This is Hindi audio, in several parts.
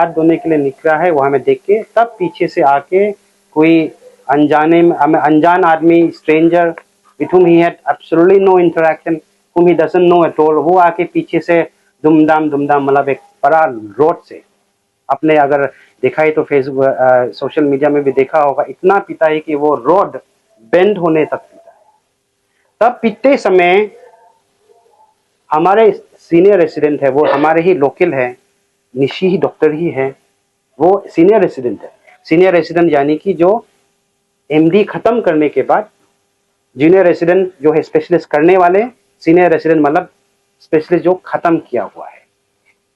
हाथ धोने के लिए निकला है, वो हमें देख के तब पीछे से आके कोई अनजान आदमी, stranger with whom he had absolutely no interaction, whom he doesn't know at all, वो आके पीछे से दुमदाम मतलब एक बड़ा रोड से आपने अगर देखा है तो फेसबुक सोशल मीडिया में भी देखा होगा, इतना पीता है कि वो रोड बेंड होने तक पीता है। तब पीते समय हमारे सीनियर रेसिडेंट है, वो हमारे ही लोकल है, निशी ही डॉक्टर ही है, वो सीनियर रेसिडेंट है। सीनियर रेसिडेंट यानी कि जो एमडी खत्म करने के बाद जूनियर रेसिडेंट जो है स्पेशलिस्ट करने वाले, सीनियर रेसिडेंट मतलब स्पेशलिस्ट जो खत्म किया हुआ है।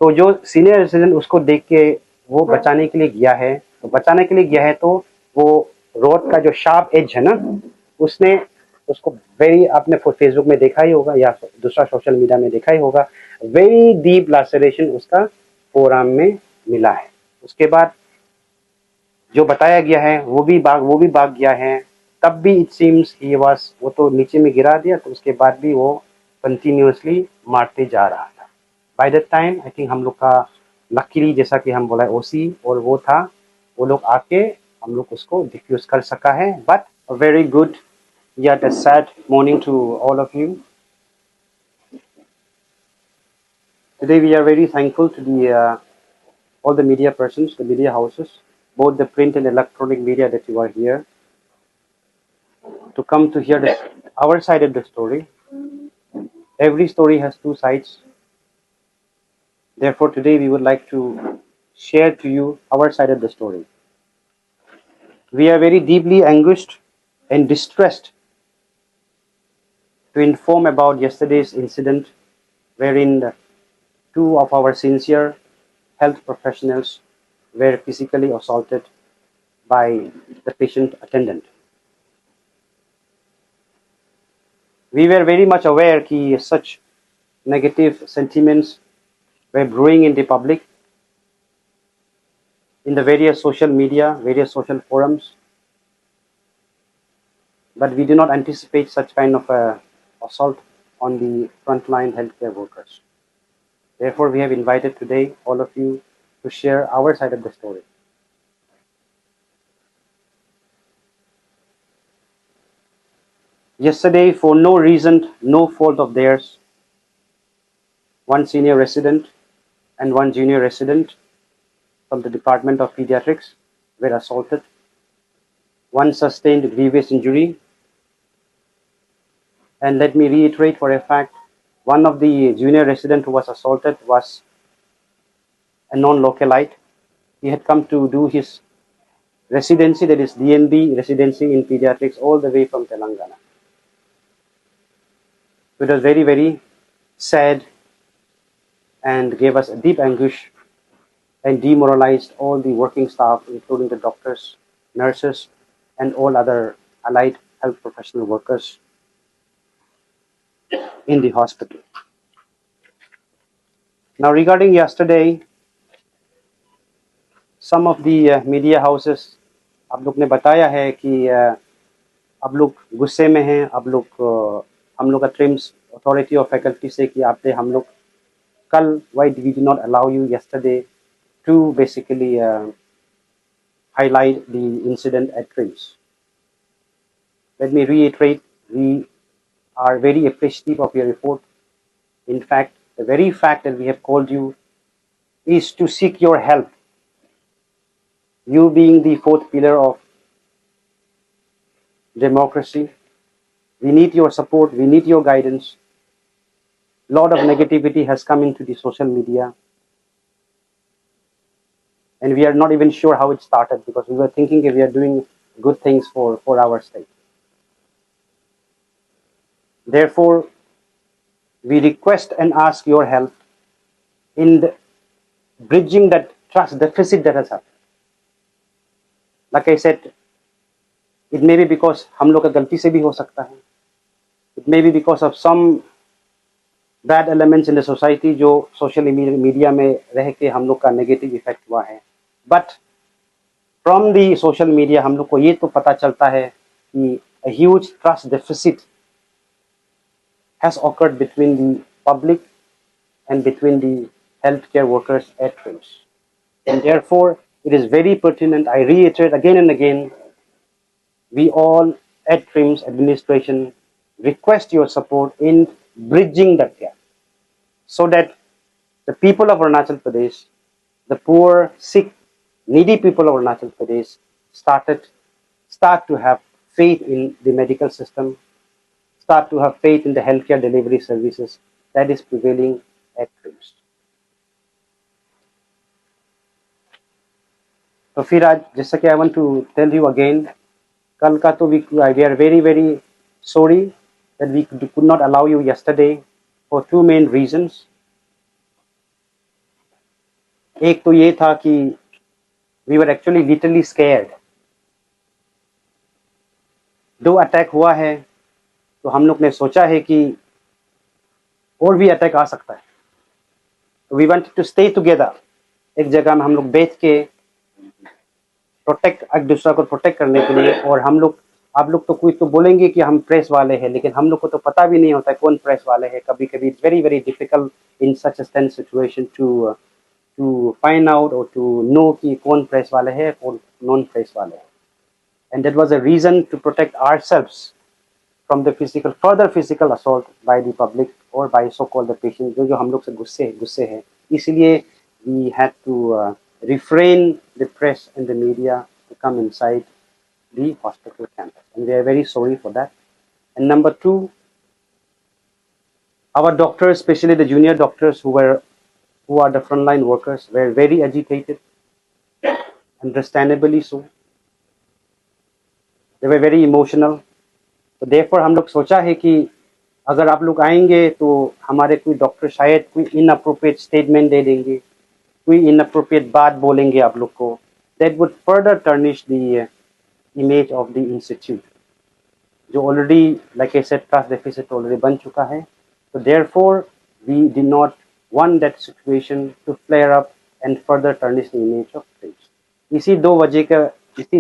तो जो सीनियर रेसिडेंट उसको देख के वो बचाने के लिए गया है, तो वो रोड का जो शार्प एज है ना, उसने उसको वेरी, आपने फेसबुक में देखा ही होगा या दूसरा सोशल मीडिया में देखा ही होगा, वेरी डीप लैसरेशन उसका फोरआर्म में मिला है। उसके बाद जो बताया गया है वो भी भाग गया है। तब भी इट सीम्स ही वाज, वो तो नीचे में गिरा दिया, तो उसके बाद भी वो कंटिन्यूअसली मारते जा रहा था। By that time I think हम लोग का लकीली, जैसा कि हम बोला, ओसी और वो था, वो लोग आके हम लोग उसको डिफ्यूज कर सका है। But very good, yet a sad morning to all of you. Today we are very thankful to the all the media persons, the media houses, both the print and electronic media that you are here to come to hear our side of the story. Every story has two sides. Therefore, today we would like to share to you our side of the story. We are very deeply anguished and distressed to inform about yesterday's incident wherein two of our sincere health professionals were physically assaulted by the patient attendant. We were very much aware that such negative sentiments were brewing in the public, in the various social media, various social forums, but we do not anticipate such kind of assault on the frontline healthcare workers. Therefore, we have invited today all of you to share our side of the story. Yesterday, for no reason, no fault of theirs, one senior resident and one junior resident from the Department of Pediatrics were assaulted. One sustained grievous injury. And let me reiterate for a fact, one of the junior residents who was assaulted was a non-localite. He had come to do his residency, that is DNB residency in pediatrics, all the way from Telangana. It was very, very sad and gave us a deep anguish and demoralized all the working staff, including the doctors, nurses, and all other allied health professional workers in the hospital. Now, regarding yesterday, some of the media houses, आप लोग ने बताया है कि आप लोग गुस्से में हैं, आप लोग हम लोग का ट्रिम्स अथॉरिटी और फैकल्टी से कि आपने हम लोग कल, why we did not allow you yesterday to basically highlight the incident at TRIMS. Let me reiterate, we are very appreciative of your report. In fact, the very fact that we have called you is to seek your help. You being the fourth pillar of democracy, we need your support, we need your guidance. A lot of negativity has come into the social media, and we are not even sure how it started, because we were thinking we are doing good things for our state. Therefore, we request and ask your help in bridging that trust deficit that has happened. Like I said, it may be because हम लोग का गलती से भी हो सकता है. It may be because of some bad elements in the society जो social media में रह के हम लोग का negative effect हुआ है. But from the social media हम लोग को ये तो पता चलता है कि a huge trust deficit has occurred between the public and between the healthcare workers at TRIMS. And therefore, it is very pertinent. I reiterate again and again, we all at TRIMS administration request your support in bridging that gap so that the people of Arunachal Pradesh, the poor, sick, needy people of Arunachal Pradesh start to have faith in the medical system, start to have faith in the healthcare delivery services that is prevailing at TRIMS. तो फिर आज जैसा कि I want to tell you again, कल का तो we are very very sorry that we could not allow you yesterday for two main reasons. एक तो ये था कि we were actually literally scared. दो अटैक हुआ है तो हम लोग ने सोचा है कि और भी अटैक आ सकता है. We wanted to stay together, एक जगह में हम लोग बैठ के प्रोटेक्ट, एक दूसरा को प्रोटेक्ट करने के लिए. और हम लोग, आप लोग तो कोई तो बोलेंगे कि हम प्रेस वाले हैं, लेकिन हम लोग को तो पता भी नहीं होता है कौन प्रेस वाले हैं. कभी कभी it's very very difficult in such a tense situation to find out और टू नो कि कौन प्रेस वाले हैं कौन नॉन प्रेस वाले हैं. And that was a reason to protect ourselves from the further physical assault by the public or by so-called the patient, जो हम लोग से गुस्से हैं. इसलिए we had to refrain the press and the media to come inside the hospital campus, and we are very sorry for that. And number two, our doctors, especially the junior doctors who are the frontline workers, were very agitated, understandably so. They were very emotional. तो therefore हम लोग सोचा है कि अगर आप लोग आएंगे तो हमारे कोई डॉक्टर शायद कोई इनअप्रोप्रिएट स्टेटमेंट दे देंगे, कोई इनअप्रोप्रिएट बात बोलेंगे आप लोग को. That would further tarnish the image of the institute, जो already like I said trust deficit already बन चुका है. तो therefore we did not want that situation to flare up and further tarnish the image of place. इसी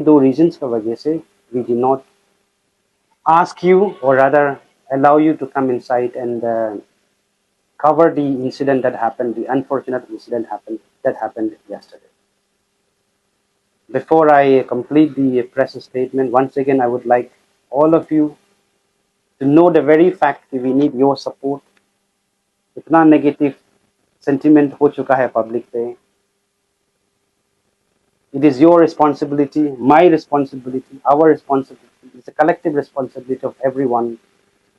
दो रीजंस की वजह से we did not ask you, or rather allow you to come inside and cover the incident that happened, the unfortunate incident that happened yesterday. Before I complete the press statement, once again I would like all of you to know the very fact that we need your support. इतना negative sentiment हो चुका है public पे. It is your responsibility, my responsibility, our responsibility. It's a collective responsibility of everyone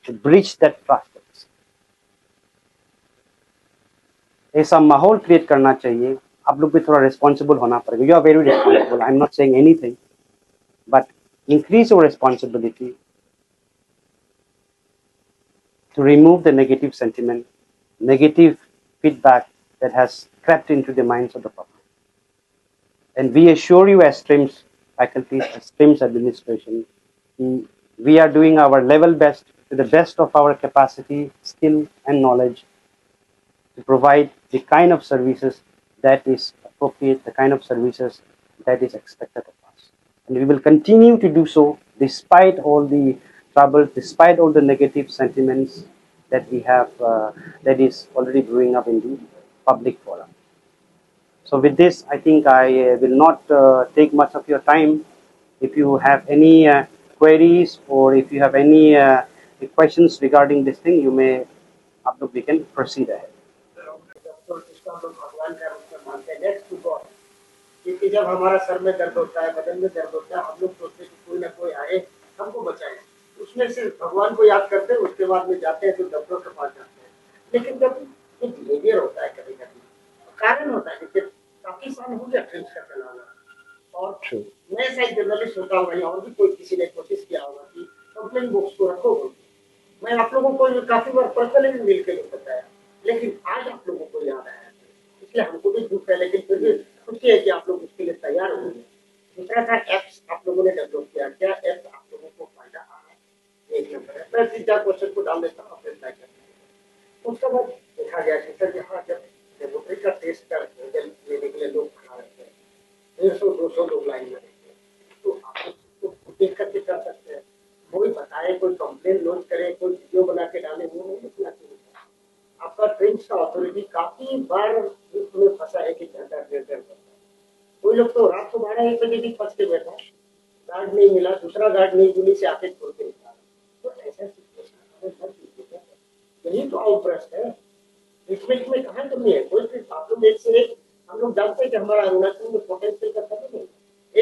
to breach that trust. ऐसा माहौल क्रिएट करना चाहिए. आप लोग भी थोड़ा रिस्पॉन्सिबल होना पड़ेगा. You are very responsible, I am not saying anything, but increase your responsibility to remove the negative sentiment, negative feedback that has crept into the minds of the public. And we assure you as TRIMS faculty, as TRIMS administration, we are doing our level best to the best of our capacity, skill and knowledge to provide the kind of services that is appropriate, the kind of services that is expected of us. And we will continue to do so despite all the troubles, despite all the negative sentiments that we have, that is already brewing up in the public forum. So with this, I think I will not take much of your time. If you have any queries or if you have any questions regarding this thing, you may, we can proceed ahead. जिसको हम लोग भगवान का रूप में मानते हैं, नेक्स्ट टू गॉड. क्योंकि जब हमारा सर में दर्द होता है, बदन में दर्द होता है, हम लोग सोचते हैं कि कोई ना कोई आए हमको बचाए. उसमें से भगवान को याद करते हैं, उसके बाद में जाते हैं तो डॉक्टर के पास जाते हैं. लेकिन जब ये बिहेवियर होता है कभी कभी, कारण होता है कि काफी साल हो गया ट्रिम्स का चलाना, और मैं शायद जर्नलिस्ट होता हूँ और भी कोई किसी ने कोशिश किया होगा कि कंप्लेन बॉक्स को रखो. मैं आप लोगों को काफी बार पर्सनली भी मिल के बताया, लेकिन आज आप लोगों को याद आया, इसलिए हमको भी दुख है, लेकिन फिर भी खुशी है कि आप लोग उसके लिए तैयार हो गए. दूसरा था एप्स आप लोगों ने डेवलप किया, क्या एप्स आप लोगों को फायदा आ रहा है? एक नंबर है. मैं 3-4 क्वेश्चन को डाल देता हूँ, अपने ट्राई करते हैं. उसके बाद देखा गया कि सर यहाँ जब लेबोरेटरी का टेस्ट का रिजल्ट लेने के लिए लोग खड़ा रहते हैं, 150-200 लोग लाइन में रहते हैं, तो आप उसको देख करके कर सकते हैं. कोई बताए, कोई कंप्लेन लॉन्च करे, कोई वीडियो बना के डाले, वो नहीं लिखना चाहिए. आपका ट्रिम्स का अथॉरिटी काफी बार इसमें फंसा है कि ज्यादा देर कोई लोग तो रात को 12-1 बजे भी फंस के बैठा, गार्ड नहीं मिला, दूसरा गार्ड नहीं दूनी से आके छोड़ के निकाला। तो ऐसा सिचुएशन यही तो आउटब्रस्ट है। ट्रीटमेंट में कहाँ कमी है? कोई आप लोग एक से एक, हम लोग जानते हैं कि हमारा अरुणाचल में पोटेंशियल का कमी नहीं,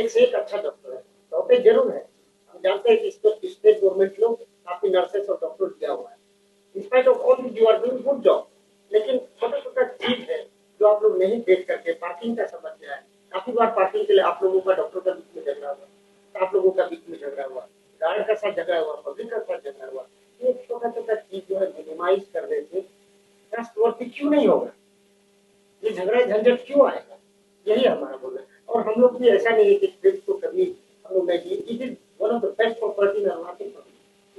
एक से एक अच्छा डॉक्टर है, डॉक्टर जरूर है। हम जानते हैं कि स्टेट गवर्नमेंट लोग काफी नर्सेस और डॉक्टर दिया हुआ है। In spite of all you are doing good job, लेकिन छोटा छोटा चीज है जो आप लोग नहीं देख करके पार्किंग का समस्या है। काफी बार पार्किंग के लिए आप लोगों का डॉक्टर का बीच में झगड़ा हुआ, आप लोगों का बीच में झगड़ा हुआ, गार्ड का साथ झगड़ा हुआ, पब्लिक का साथ झगड़ा हुआ। ये छोटा छोटा चीज जो है मिनिमाइज करने से ट्रस्टवर्थी क्यों नहीं होगा? ये झगड़ा झंझट क्यों आएगा? यही हमारा बोलना है। और हम लोग भी ऐसा नहीं है कि ट्रिप को कभी हम लोग नहीं, it is one of the best property in Arunachal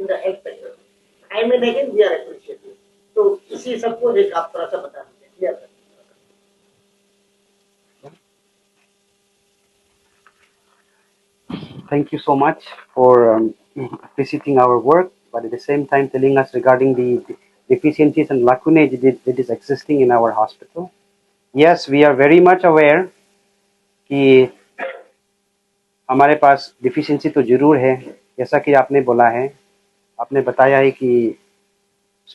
in the health sector. I mean again we are appreciating. तो इसी सबको एक आप थोड़ा सा बता दीजिए, क्लियर कर। Thank you so much for visiting our work, but at the same time telling us regarding the deficiencies and lacunae that is existing in our hospital. Yes, we are very much aware कि हमारे पास डिफिशिएंसी तो जरूर है, जैसा कि आपने बोला है, आपने बताया है कि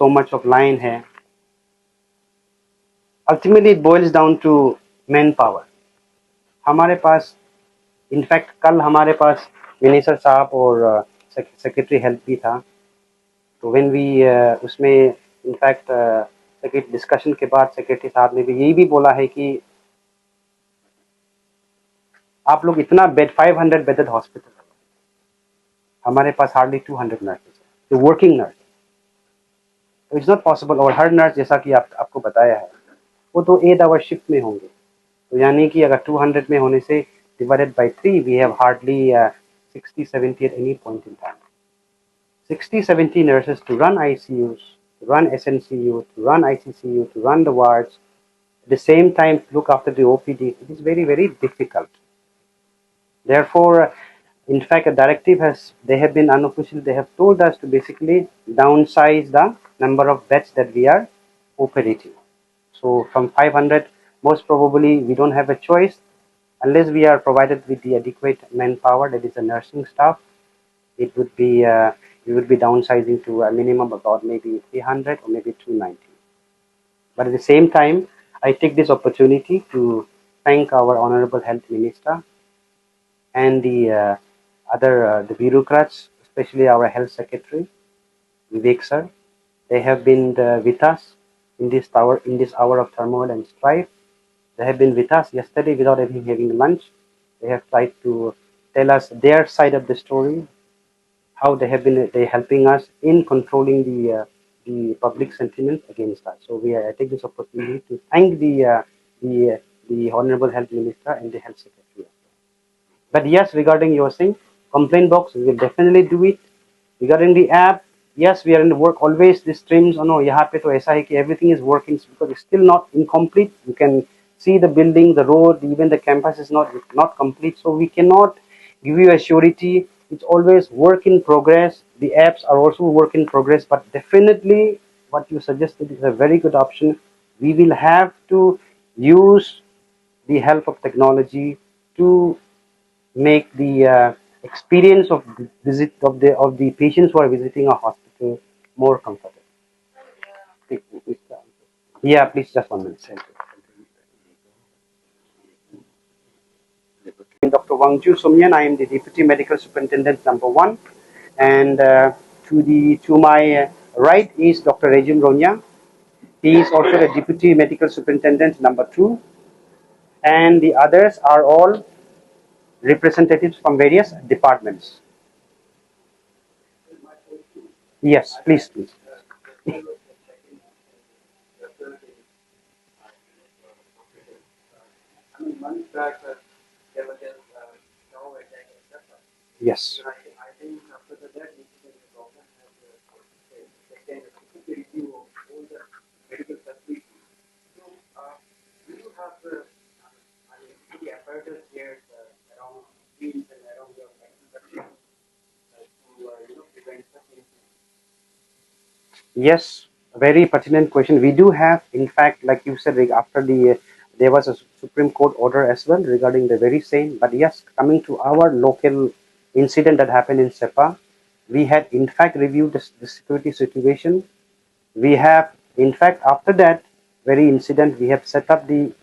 so much of line है. Ultimately it boils down to manpower. हमारे पास इनफैक्ट कल हमारे पास मिनिस्टर साहब और सेक्रेटरी हेल्थ भी था, तो व्हेन वी उसमें इनफैक्ट सेक्रेटरी डिस्कशन के बाद सेक्रेटरी साहब ने भी यही भी बोला है कि आप लोग इतना बेड 500 बेडेड हॉस्पिटल, हमारे पास हार्डली 200 नर्सेज है, तो वर्किंग नर्स, तो इट्स नॉट पॉसिबल। और हर नर्स जैसा कि आपको बताया है वो तो 8 आवर शिफ्ट में होंगे, तो यानी कि अगर 200 में होने से divided by 3 we have hardly 60-70 at any point in time. 60-70 nurses to run ICUs, to run SNCU, to run ICCU, to run the wards, at the same time look after the OPD. It is very, very difficult. Therefore, in fact, a directive they have been unofficial, they have told us to basically downsize the number of beds that we are operating. So from 500, most probably we don't have a choice unless we are provided with the adequate manpower, that is the nursing staff. It would be we would be downsizing to a minimum about maybe 300 or maybe 290. But at the same time, I take this opportunity to thank our Honorable Health Minister and the the bureaucrats, especially our Health Secretary, Vivek sir. They have been with us in this hour of turmoil and strife. They have been with us yesterday without even having lunch. They have tried to tell us their side of the story, how they helping us in controlling the public sentiment against us. So I take this opportunity to thank the Honorable Health Minister and the Health Secretary. But yes, regarding your thing, complaint box, we will definitely do it. Regarding the app, yes, we are in the work always. The streams, oh no, यहाँ पे तो ऐसा है कि everything is working because it's still not incomplete. You can see the building, the road, even the campus is not complete. So we cannot give you a surety. It's always work in progress. The apps are also work in progress. But definitely, what you suggested is a very good option. We will have to use the help of technology to make the experience of the visit of the patients who are visiting a hospital more comfortable. Yeah, please just 1 minute. Dr. Wangju Somyan, I am the Deputy Medical Superintendent number 1, and to my right is Dr. Rejim Ronya. He is also the Deputy Medical Superintendent number 2, and the others are all representatives from various departments. Yes, please, please. Yes. Yes, very pertinent question. We do have, in fact, like you said, after the There was a Supreme Court order as well regarding the very same. But yes, coming to our local incident that happened in Sepa, we had in fact reviewed the security situation. We have, in fact, after that very incident, we have set up the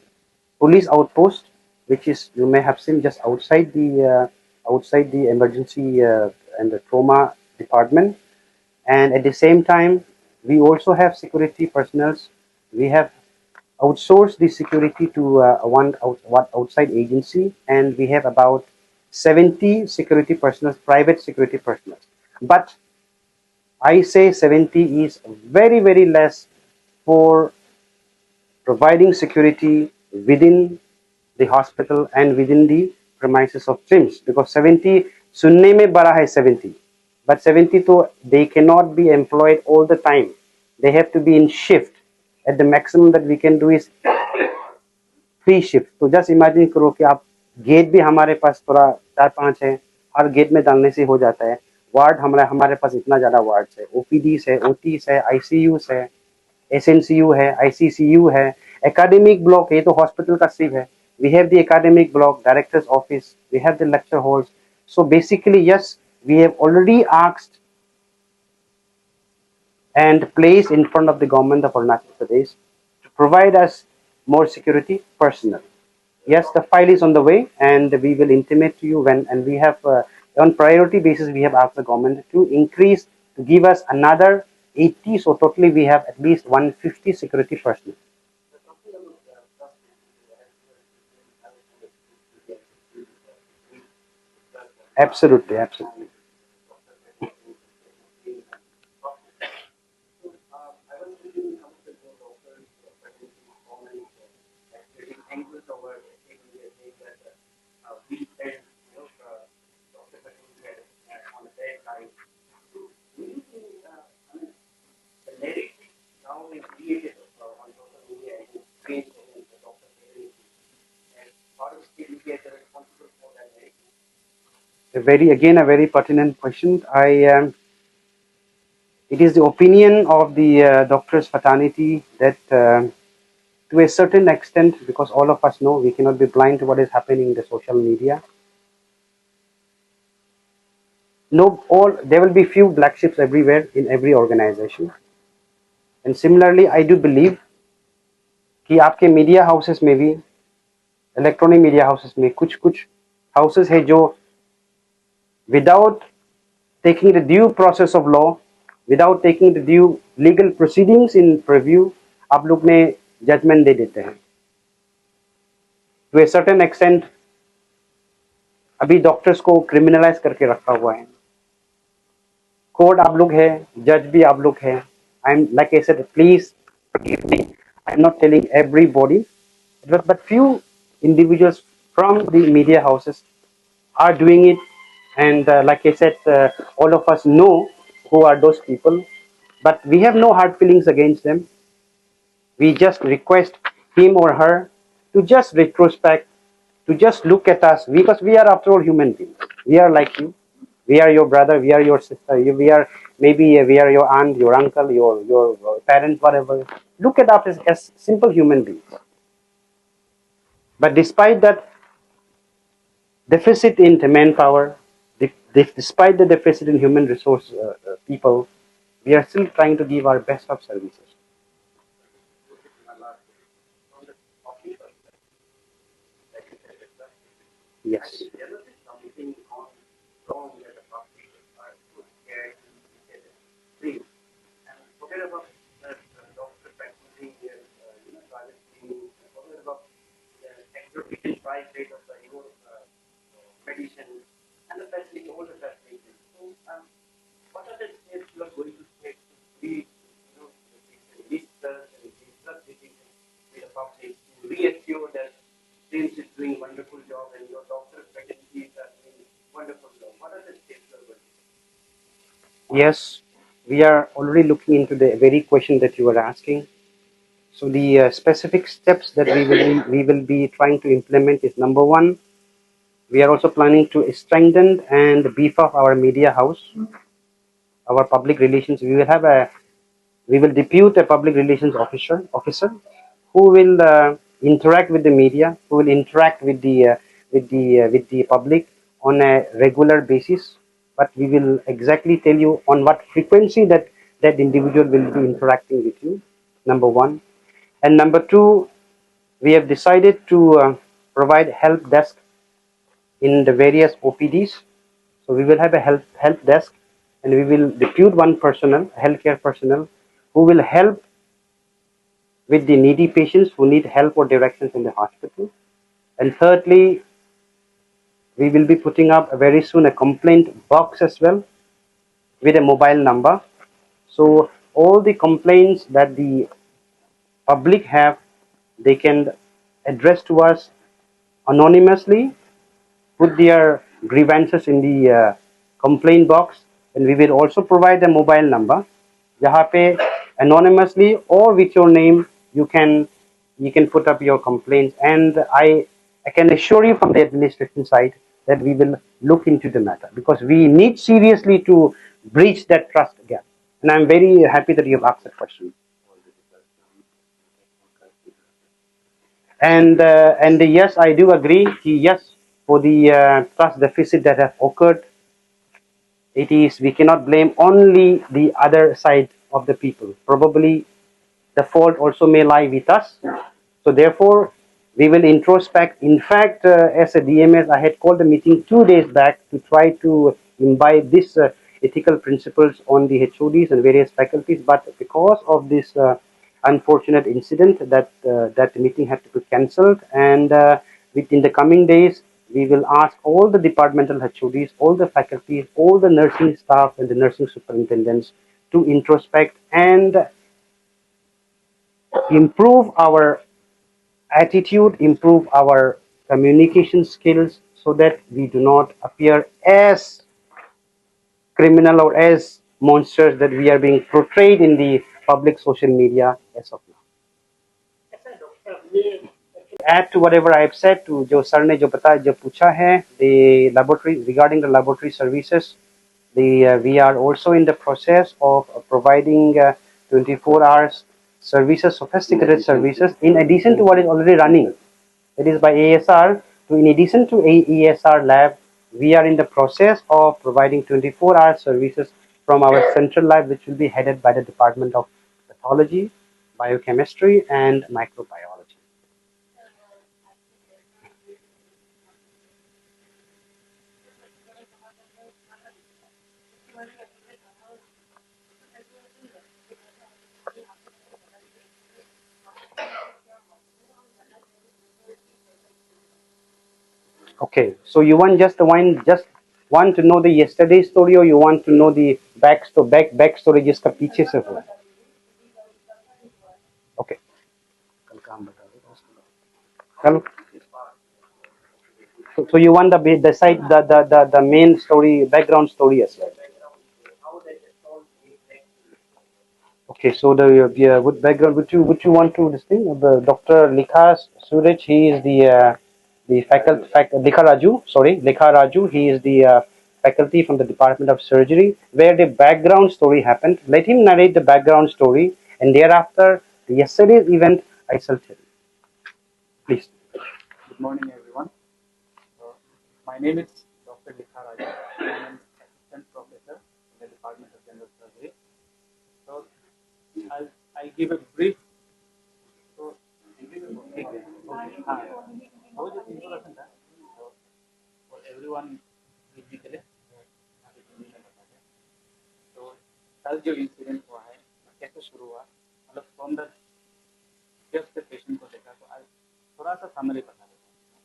police outpost, which is, you may have seen, just outside the emergency and the trauma department. And at the same time, we also have security personnel. We have outsourced the security to one outside agency, and we have about 70 security personnel, private security personnel. But I say 70 is very, very less for providing security within the hospital and within the premises of TRIMS, because 70 सुनने में बड़ा है 70, but 70 तो they cannot be employed all the time. They have to be in shift. At the maximum that we can do is 3 shift. तो just imagine करो कि आप गेट भी हमारे पास थोड़ा 4-5 है, हर गेट में डालने से हो जाता है. वार्ड हमारे पास इतना ज्यादा वार्ड है, ओपीडीज है, ओटीज है, आईसीयूज है, एसएनसीयू है, आईसीसीयू है, एकेडमिक ब्लॉक, ये तो हॉस्पिटल का सिर्फ है. We have the academic block, director's office, we have the lecture halls. So basically, yes, we have already asked and placed in front of the government of Arunachal Pradesh to provide us more security personnel. Yes, the file is on the way, and we will intimate to you when. And we have, on priority basis, we have asked the government to increase, to give us another 80. So totally, we have at least 150 security personnel. Absolutely, absolutely. A very pertinent question. It is the opinion of the doctor's fraternity that, to a certain extent, because all of us know we cannot be blind to what is happening in the social media. No, all there will be few black ships everywhere in every organization. And similarly, I do believe कि आपके मीडिया हाउसेस में भी, इलेक्ट्रॉनिक मीडिया हाउसेस में कुछ कुछ हाउसेस है जो without taking the due process of law, without taking the due legal proceedings in preview, आप लोग ने जजमेंट दे देते हैं. To a certain extent, अभी डॉक्टर्स को क्रिमिनलाइज करके रखा हुआ है. कोर्ट आप लोग है, जज भी आप लोग है. I am like I said, please forgive me. I'm not telling everybody, but few individuals from the media houses are doing it. And like I said, all of us know who are those people, but we have no hard feelings against them. We just request him or her to just retrospect, to just look at us, because we are after all human beings. We are like you. We are your brother. We are your sister. We are maybe we are your aunt, your uncle, your parent, whatever. Look at us as simple human beings. But despite that deficit in the manpower, despite the deficit in human resource people, we are still trying to give our best of services. Yes. Yes, we are already looking into the very question that you were asking. So the specific steps that we will be trying to implement is, number one, we are also planning to strengthen and beef up our media house, our public relations. We will depute a public relations officer who will interact with the media, who will interact with the public on a regular basis. But we will exactly tell you on what frequency that individual will be interacting with you. Number one, and number two, we have decided to provide help desk in the various OPDs. So we will have a help desk, and we will depute one personnel, healthcare personnel, who will help with the needy patients who need help or directions in the hospital. And thirdly, we will be putting up very soon a complaint box as well with a mobile number. So all the complaints that the public have, they can address to us anonymously, put their grievances in the complaint box, and we will also provide a mobile number जहाँ पे anonymously or with your name you can put up your complaints, and I can assure you from the administration side that we will look into the matter because we need seriously to breach that trust gap, and I'm very happy that you have asked that question. And yes, I do agree. Yes, for the trust deficit that have occurred, it is we cannot blame only the other side of the people. Probably the fault also may lie with us. So therefore, we will introspect. In fact, as a DMS, I had called a meeting 2 days back to try to imbibe this ethical principles on the HODs and various faculties. But because of this unfortunate incident, that meeting had to be cancelled. And within the coming days, we will ask all the departmental HODs, all the faculties, all the nursing staff, and the nursing superintendents to introspect and improve our attitude, improve our communication skills so that we do not appear as criminal or as monsters that we are being portrayed in the public social media as of now. ऐसा है डॉक्टर ये Add to whatever I have said, to जो सर ने जो बताया जो पूछा है, the laboratory regarding the laboratory services, we are also in the process of providing 24 hours services, sophisticated services, in addition to what is already running. It is by ASR. So in addition to AESR lab, we are in the process of providing 24-hour services from our central lab, which will be headed by the Department of Pathology, Biochemistry, and Microbiology. Okay, so you want just want to know the yesterday story, or you want to know the backstory जिसका पीछे से हुआ है? Okay. कल का हम बता दें उसको। कल so you want the side the main story, background story as well. Okay, so the what background would you want to this thing? The Dr. Likha Suraj, he is the faculty Likha Raju, sorry, Likha Raju, he is the faculty from the Department of Surgery, where the background story happened. Let him narrate the background story, and thereafter yesterday's event I shall tell you. Please. Good morning, everyone. My name is Dr. Likha Raju. I am an assistant professor in the Department of General Surgery. So, I'll give a brief. So, how is the introduction done? For everyone, तो कल जो इंसिडेंट हुआ है कैसे शुरू हुआ, मतलब फ्रॉम द जब से पेशेंट को देखा, तो आज थोड़ा सा समरी बता देता हूँ।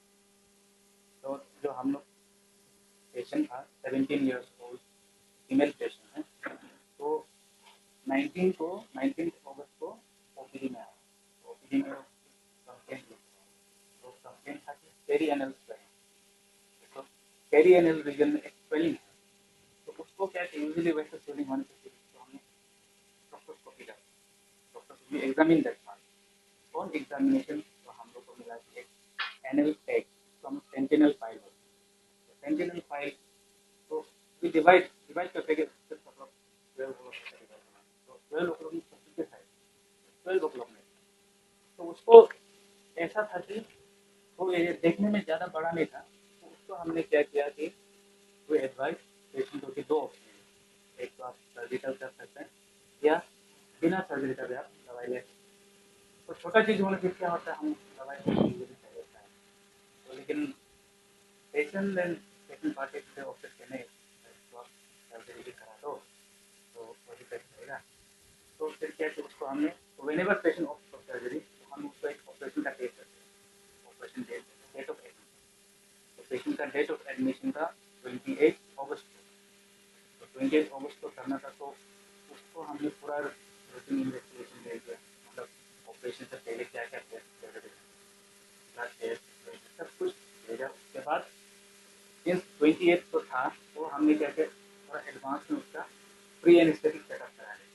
तो जो हम लोग पेशेंट था 17 ईयर्स ओल्ड फीमेल पेशेंट है, तो 19 अगस्त को ओपीडी में आया। ओपीडी में कंप्लेंट तो कंप्लेंट था कि पेरिएनल स्वेलिंग, तो पेरिएनल रीजन में एक स्वेलिंग है, तो उसको क्या यूजुअली वैसे स्वेलिंग होने से तो हमने प्रोक्टोस्कोपी करा। Proctoscopy examine that part. On examination तो हम लोग को मिला कि एक anal tag from sentinel file. Sentinel file तो we divide करते हैं 12 o'clock, तो 12 o'clock में 12 o'clock में तो उसको ऐसा था ये देखने में ज़्यादा बड़ा नहीं था, तो उसको हमने क्या किया कि वी एडवाइस पेशेंट को कि दो ऑप्शन है, एक तो आप सर्जिकल कर सकते हैं या बिना सर्जरी करे आप दवाई ले सकते हैं। तो छोटा चीज़ होने से क्या होता है, हम दवाई यूजली सही होता है, तो लेकिन पेशेंट पार्टी से ऑप्शन के नहीं तो आप सर्जरी भी करा दो तो वही बेस्ट रहेगा। तो फिर क्या कि उसको हमने whenever patient of for surgery हम उसको एक ऑपरेशन का डेट करते हैं, ऑपरेशन डेट ऑफ एडमिशन। तो पेशेंट का डेट ऑफ एडमिशन का 28 अगस्त को, तो 28 अगस्त को करना था, तो उसको हमने पूरा रूटीन इन्वेस्टिगेशन दे दिया, मतलब ऑपरेशन से पहले क्या क्या टेस्ट ब्लड टेस्ट सब कुछ भेजा। उसके बाद सिंस 28 को था, तो हमने क्या किया थोड़ा एडवांस में उसका प्री एनेस्थेटिक चेकअप करा लिया।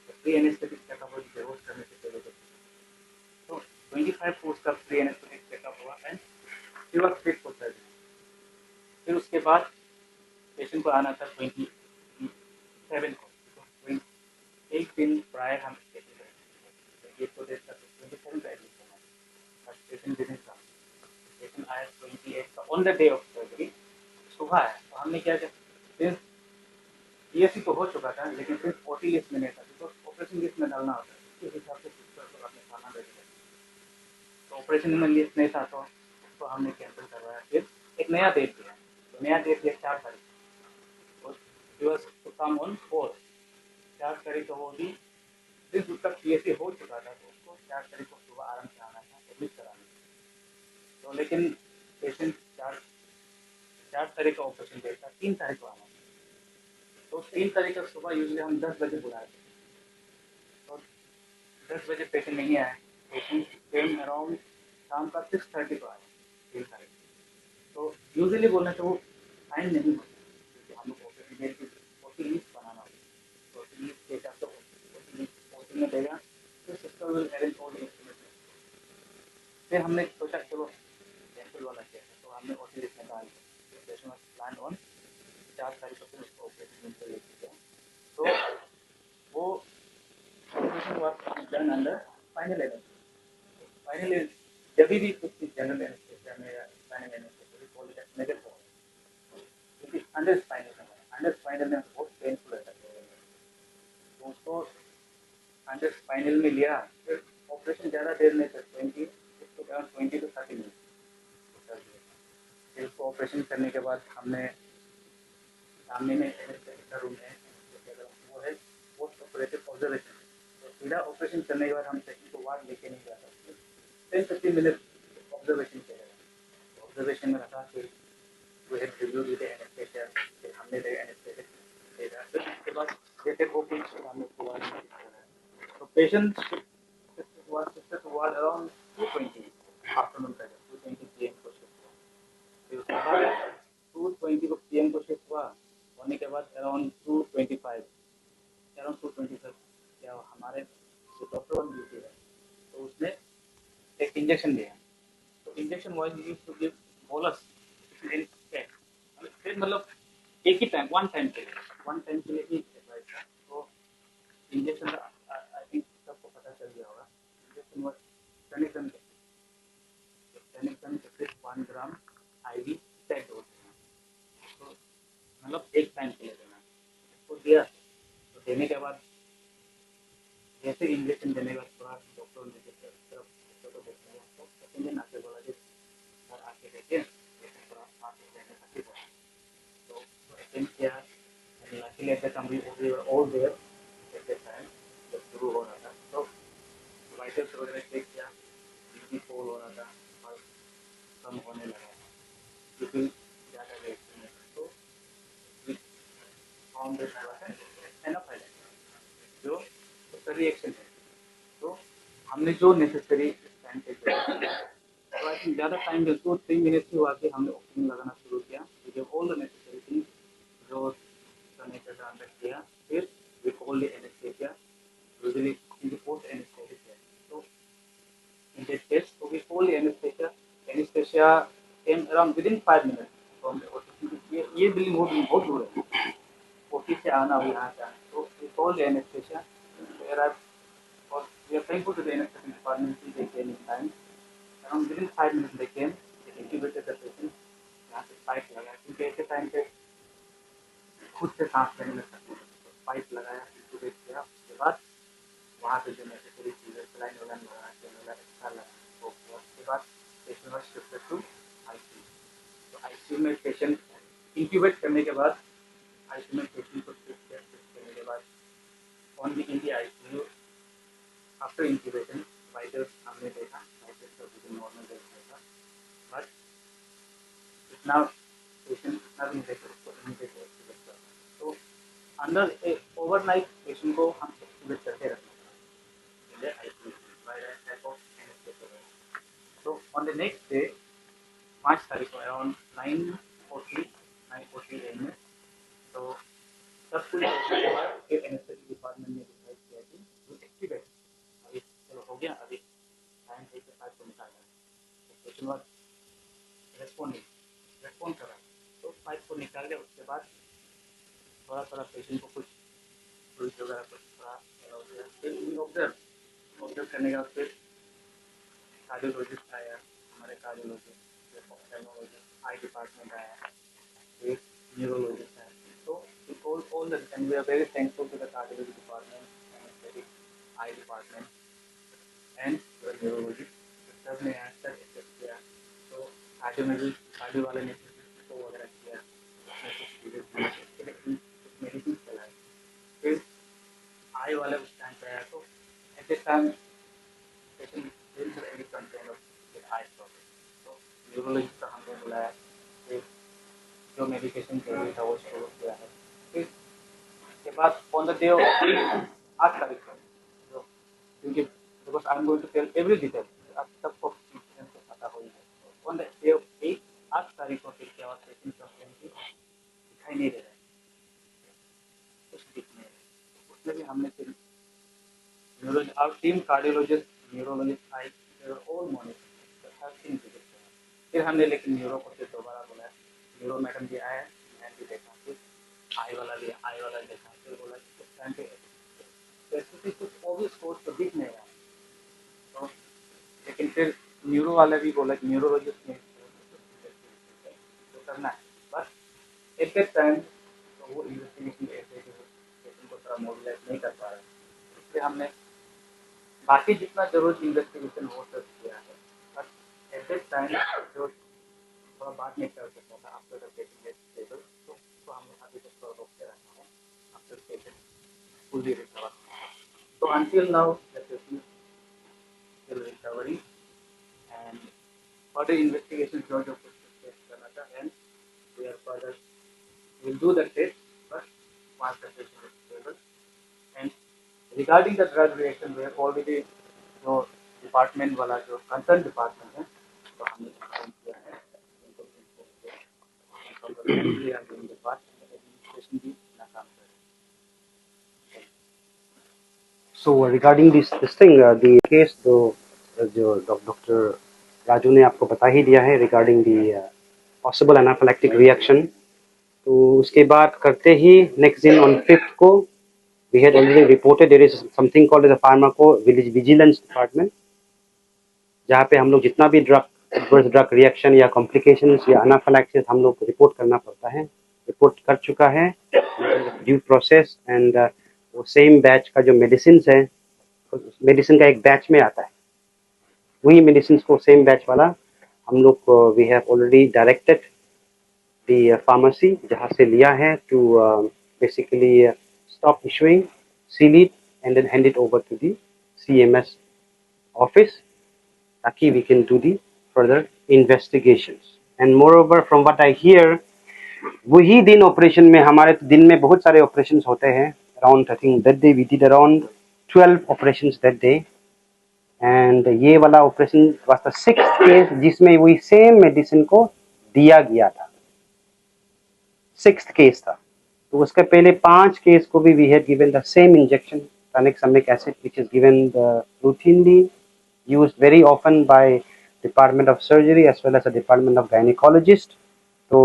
तो प्री एनेस्थेटिक चेकअप और बेहोश करने से पहले तो 25 को उसका प्री एनेस्थेटिक चेकअप हुआ and he was fit for surgery. फिर उसके बाद पेशेंट को आना था 27 को, तो एक दिन प्राय हम एक को डेट का 27 का एडमिट होना था, but patient didn't come. Patient आया 28 का on the day of surgery, सुबह है। तो हमने क्या किया, सिंस पीएससी तो हो चुका था लेकिन सिर्फ ओटी लिस्ट में नहीं था, बिकॉज ऑपरेशन लिस्ट में डालना होता है, उसके हिसाब से सिस्टर को अपने खाना दे दिया। तो ऑपरेशन में लिस्ट नहीं था, तो उसको हमने कैंसिल करवाया, फिर एक नया डेट दिया। तो नया डेट दिया 4 तारीख, तो कम ऑन 4 तारीख को वो भी सिर्फ उसका पीएससी हो चुका था, तो उसको 4 तारीख को सुबह आराम से आना था एडमिट कराने। तो लेकिन पेशेंट 4 तारीख का ऑपरेशन डेट था, 3 तारीख को आना था। तो 3 तारीख का सुबह यूजली हम 10 बजे बुलाए थे, तो 10 बजे पेशेंट नहीं आया। पेशेंट केम अराउंड शाम का 6:30 को आया 3 तारीख। तो यूजली बोलने से वो फाइन नहीं होता, क्योंकि हम लोग ऑपरेशन डेट की ओटी लिस्ट बनाना होता है, तो ओटी लिस्ट के हिसाब से ओटी में देगा, फिर system will arrange all the instrument. फिर हमने सोचा चलो कैंसिल वाला किया है, तो हमने ओटी लिस्ट में डाल दिया। ऑपरेशन वाज प्लान ऑन 4 तारीख को, फिर उसको ऑपरेशन में ले किया। तो वो operation was done under final anaesthesia. Final जब भी कुछ जनरल एनेस्थेसिया में या फाइनल एनेस्थेसिया भी कॉल इट मेजर फॉर्म, क्योंकि अंडर स्पाइनल में बहुत पेनफुल रहता है, तो उसको अंडर स्पाइनल में लिया। फिर ऑपरेशन ज़्यादा देर नहीं था, 20 to 30 मिनट। फिर उसको ऑपरेशन करने के बाद हमने सामने में एनेस्थेसिया रूम है, वो है पोस्ट ऑपरेटिव ऑब्जर्वेशन। तो सीधा ऑपरेशन करने के बाद हम पेशेंट को वार्ड लेके नहीं जा सकते, 10-15 मिनट ऑब्जर्वेशन किया, ऑब्जर्वेशन में रखा। फिर वो है रिव्यू विद एनेस्थेसिया, फिर हमने दे एनेस्थेसिया देगा। फिर उसके बाद जैसे वो कुछ हमने वार्ड में तो पेशेंट वाज अराउंड 2:20 आफ्टरनून का, 2:20 पीएम को शिफ्ट हुआ। फिर उसके बाद 2:20 को पीएम को शिफ्ट हुआ, होने के बाद अराउंड 2:25 क्या हमारे जो डॉक्टर वन ड्यूटी है, तो उसने एक इंजेक्शन दिया। तो injection wise use to give bolus फिर मतलब एक ही टाइम वन टाइम के लिए ही एडवाइस था। तो इंजेक्शन आई थिंक सबको पता चल गया होगा, इंजेक्शन वाज टनिकन के सिर्फ 1 ग्राम आईवी पैक होते हैं, तो मतलब एक टाइम के लिए देना। उसको दिया, तो देने के बाद जैसे इंजेक्शन देने के बाद थोड़ा डॉक्टर ने डॉक्टर को देखा, तो सेकेंड आके बोला कि सर आके देखिए, जैसे थोड़ा आके देने खाती था। तो अटेंड किया, luckily at the time we were all there at the time जब शुरू हो रहा था। तो वाइटल्स वगैरह चेक किया, बीपी फॉल हो रहा था और कम होने लगा, बीपी ज़्यादा रिएक्शन है, तो फॉर्म दे एनाफाइलेक्सिस जो उसका रिएक्शन है। तो हमने जो नेसेसरी टाइम पे किया, तो आई थिंक ज़्यादा टाइम 2-3 मिनट ही हुआ कि हमने ऑक्सीजन लगाना शुरू किया, क्योंकि ऑल द नेसेसरी थिंग जो करने के अंदर किया। फिर we call the anaesthesia usually in the post anaesthesia. तो इन दिस केस तो we call the anaesthesia came around within 5 minute from the OT. ये बिल्डिंग बहुत दूर है, ओटी से आना और यहाँ से आना। तो वी कॉल द एनेस्थेसिया और we are thankful to the anesthetic department, they came in time around within 5 minutes they came, they intubated the patient, यहाँ से पाइप लगाया क्योंकि ऐसे टाइम पे खुद से सांस लेने में तकलीफ, तो पाइप लगाया, इंट्यूबेट किया, उसके बाद वहाँ पे जो नेसेसरी चीज़ें सलाइन वलाइन लगा के एक्स्ट्रा लगा वो किया, उसके बाद patient was shifted to ICU. तो आईसीयू में पेशेंट इंट्यूबेट करने के बाद आईसीयू में पेशेंट को शिफ्ट करने के बाद on the in the ICU after intubation vitals हमने देखा, वाइटल्स का विजन नॉर्मल देखा था, बट इतना पेशेंट इतना भी नहीं देखा, उसको इमीडिएट एक्टिवेट करना। तो अंदर एक ओवरनाइट पेशेंट को हम एक्टिवेट करके रखना था। तो ऑन द नेक्स्ट डे 5 तारीख को अराउंड 9:40 AM तो सब कुछ देखने के बाद फिर एनेस्थेटिक डिपार्टमेंट ने डिसाइड किया कि वो एक्टिवेट अभी चलो हो गया, अभी टाइम है कि 5 को निकालना है। तो पेशेंट वाज रेस्पॉन्ड कर रहा है, तो 5 को निकाल दिया। उसके बाद थोड़ा पेशेंट को कुछ फ्लूइड वगैरह कुछ थोड़ा हो गया, फिर ऑब्जर्व करने के बाद फिर कार्डियोलॉजिस्ट आया, हमारे कार्डियोलॉजिस्ट, ऑप्थेल्मोलॉजिस्ट, आई डिपार्टमेंट आया, फिर न्यूरोलॉजिस्ट आया। तो all the and we are very thankful to the cardiology department, anesthetic, eye department, and the neurologist. सब ने आंसर एक्सेप्ट किया, तो कार्डियो वाले ने तो वगैरह किया, मेडिसिन चलाए, फिर आई वाले उस टाइम पे आया। तो at this time patient didn't have any complaint of I problem, तो न्यूरोलॉजिस्ट का हमने बुलाया, फिर जो मेडिकेशन जरूरी था वो शुरू किया है। फिर के बाद ऑन द डे ऑफ 8 तारीख को जो क्योंकि because I am going to tell every detail, आप सबको इंसिडेंट को पता हो ही है। ऑन द डे ऑफ 8 तारीख को फिर क्या हुआ, पेशेंट कंप्लेन की दिखाई नहीं दे रहा है, कुछ दिख नहीं रहा है। उसमें भी हमने फिर neurologist our team cardiologist, neurologist, I all monitor हर थिंग विजिट किया। फिर हमने लेकिन न्यूरो को फिर दोबारा बुलाया, न्यूरो मैडम भी आया, मैं भी देखा, फिर आई वाला देखा, फिर बोला कि कुछ टाइम पे स्पेसिफिक कुछ ऑब्वियस कोर्स तो दिख नहीं रहा, तो लेकिन फिर न्यूरो वाला भी बोला कि न्यूरोलॉजिस्ट ने तो करना है, बट एट दैट टाइम तो वो इन्वेस्टिगेशन ऐसे पेशेंट को थोड़ा मोबिलाइज नहीं कर पा रहे, इसलिए हमने बाकी जितना जरूरत इन्वेस्टिगेशन वो सब किया है, बट एट दैट टाइम जो थोड़ा बात नहीं कर सकता था after the patient is stable, तो हमने अभी तक थोड़ा रोक के रखा है आफ्टर पेशेंट फुली रिकवर। तो until now the patient is still recovering and further investigation जो कुछ टेस्ट करना था, and we are further will do the test, but once the patient is stable. And regarding the drug reaction we have already जो डिपार्टमेंट वाला जो कंसर्न डिपार्टमेंट है तो हमने inform किया है, एडमिनिस्ट्रेशन भी नाकाम कर रहे हैं। So regarding this thing, the case तो जो डॉक्टर राजू ने आपको बता ही दिया है regarding the possible anaphylactic reaction, तो उसके बाद करते ही next दिन on 5th को we had already reported there is something called as a pharmacovigilance department, जहाँ पे हम लोग जितना भी एडवर्स ड्रग रिएक्शन या कॉम्प्लिकेशंस या अनाफिलैक्सिस हम लोग रिपोर्ट करना पड़ता है, रिपोर्ट कर चुका है ड्यू प्रोसेस। एंड वो सेम बैच का जो मेडिसिन है, मेडिसिन का एक बैच में आता है, वही मेडिसिन को सेम बैच वाला हम लोग we have already directed the pharmacy जहाँ से लिया है to basically stop issuing, seal it, and then hand it over to the CMS office, ताकि we can do the further investigations. And moreover, from what I hear, वही दिन ऑपरेशन में हमारे तो दिन में बहुत सारे ऑपरेशंस होते हैं, around I think that day we did around 12 operations that day, and ये वाला operation was the 6th case जिसमें वही सेम मेडिसिन को दिया गया था, 6th केस था। तो उसके पहले 5 केस को भी we had given the same injection, tranexamic acid, which is given routinely, used very often by Department of Surgery as well as the Department of Gynecologist. तो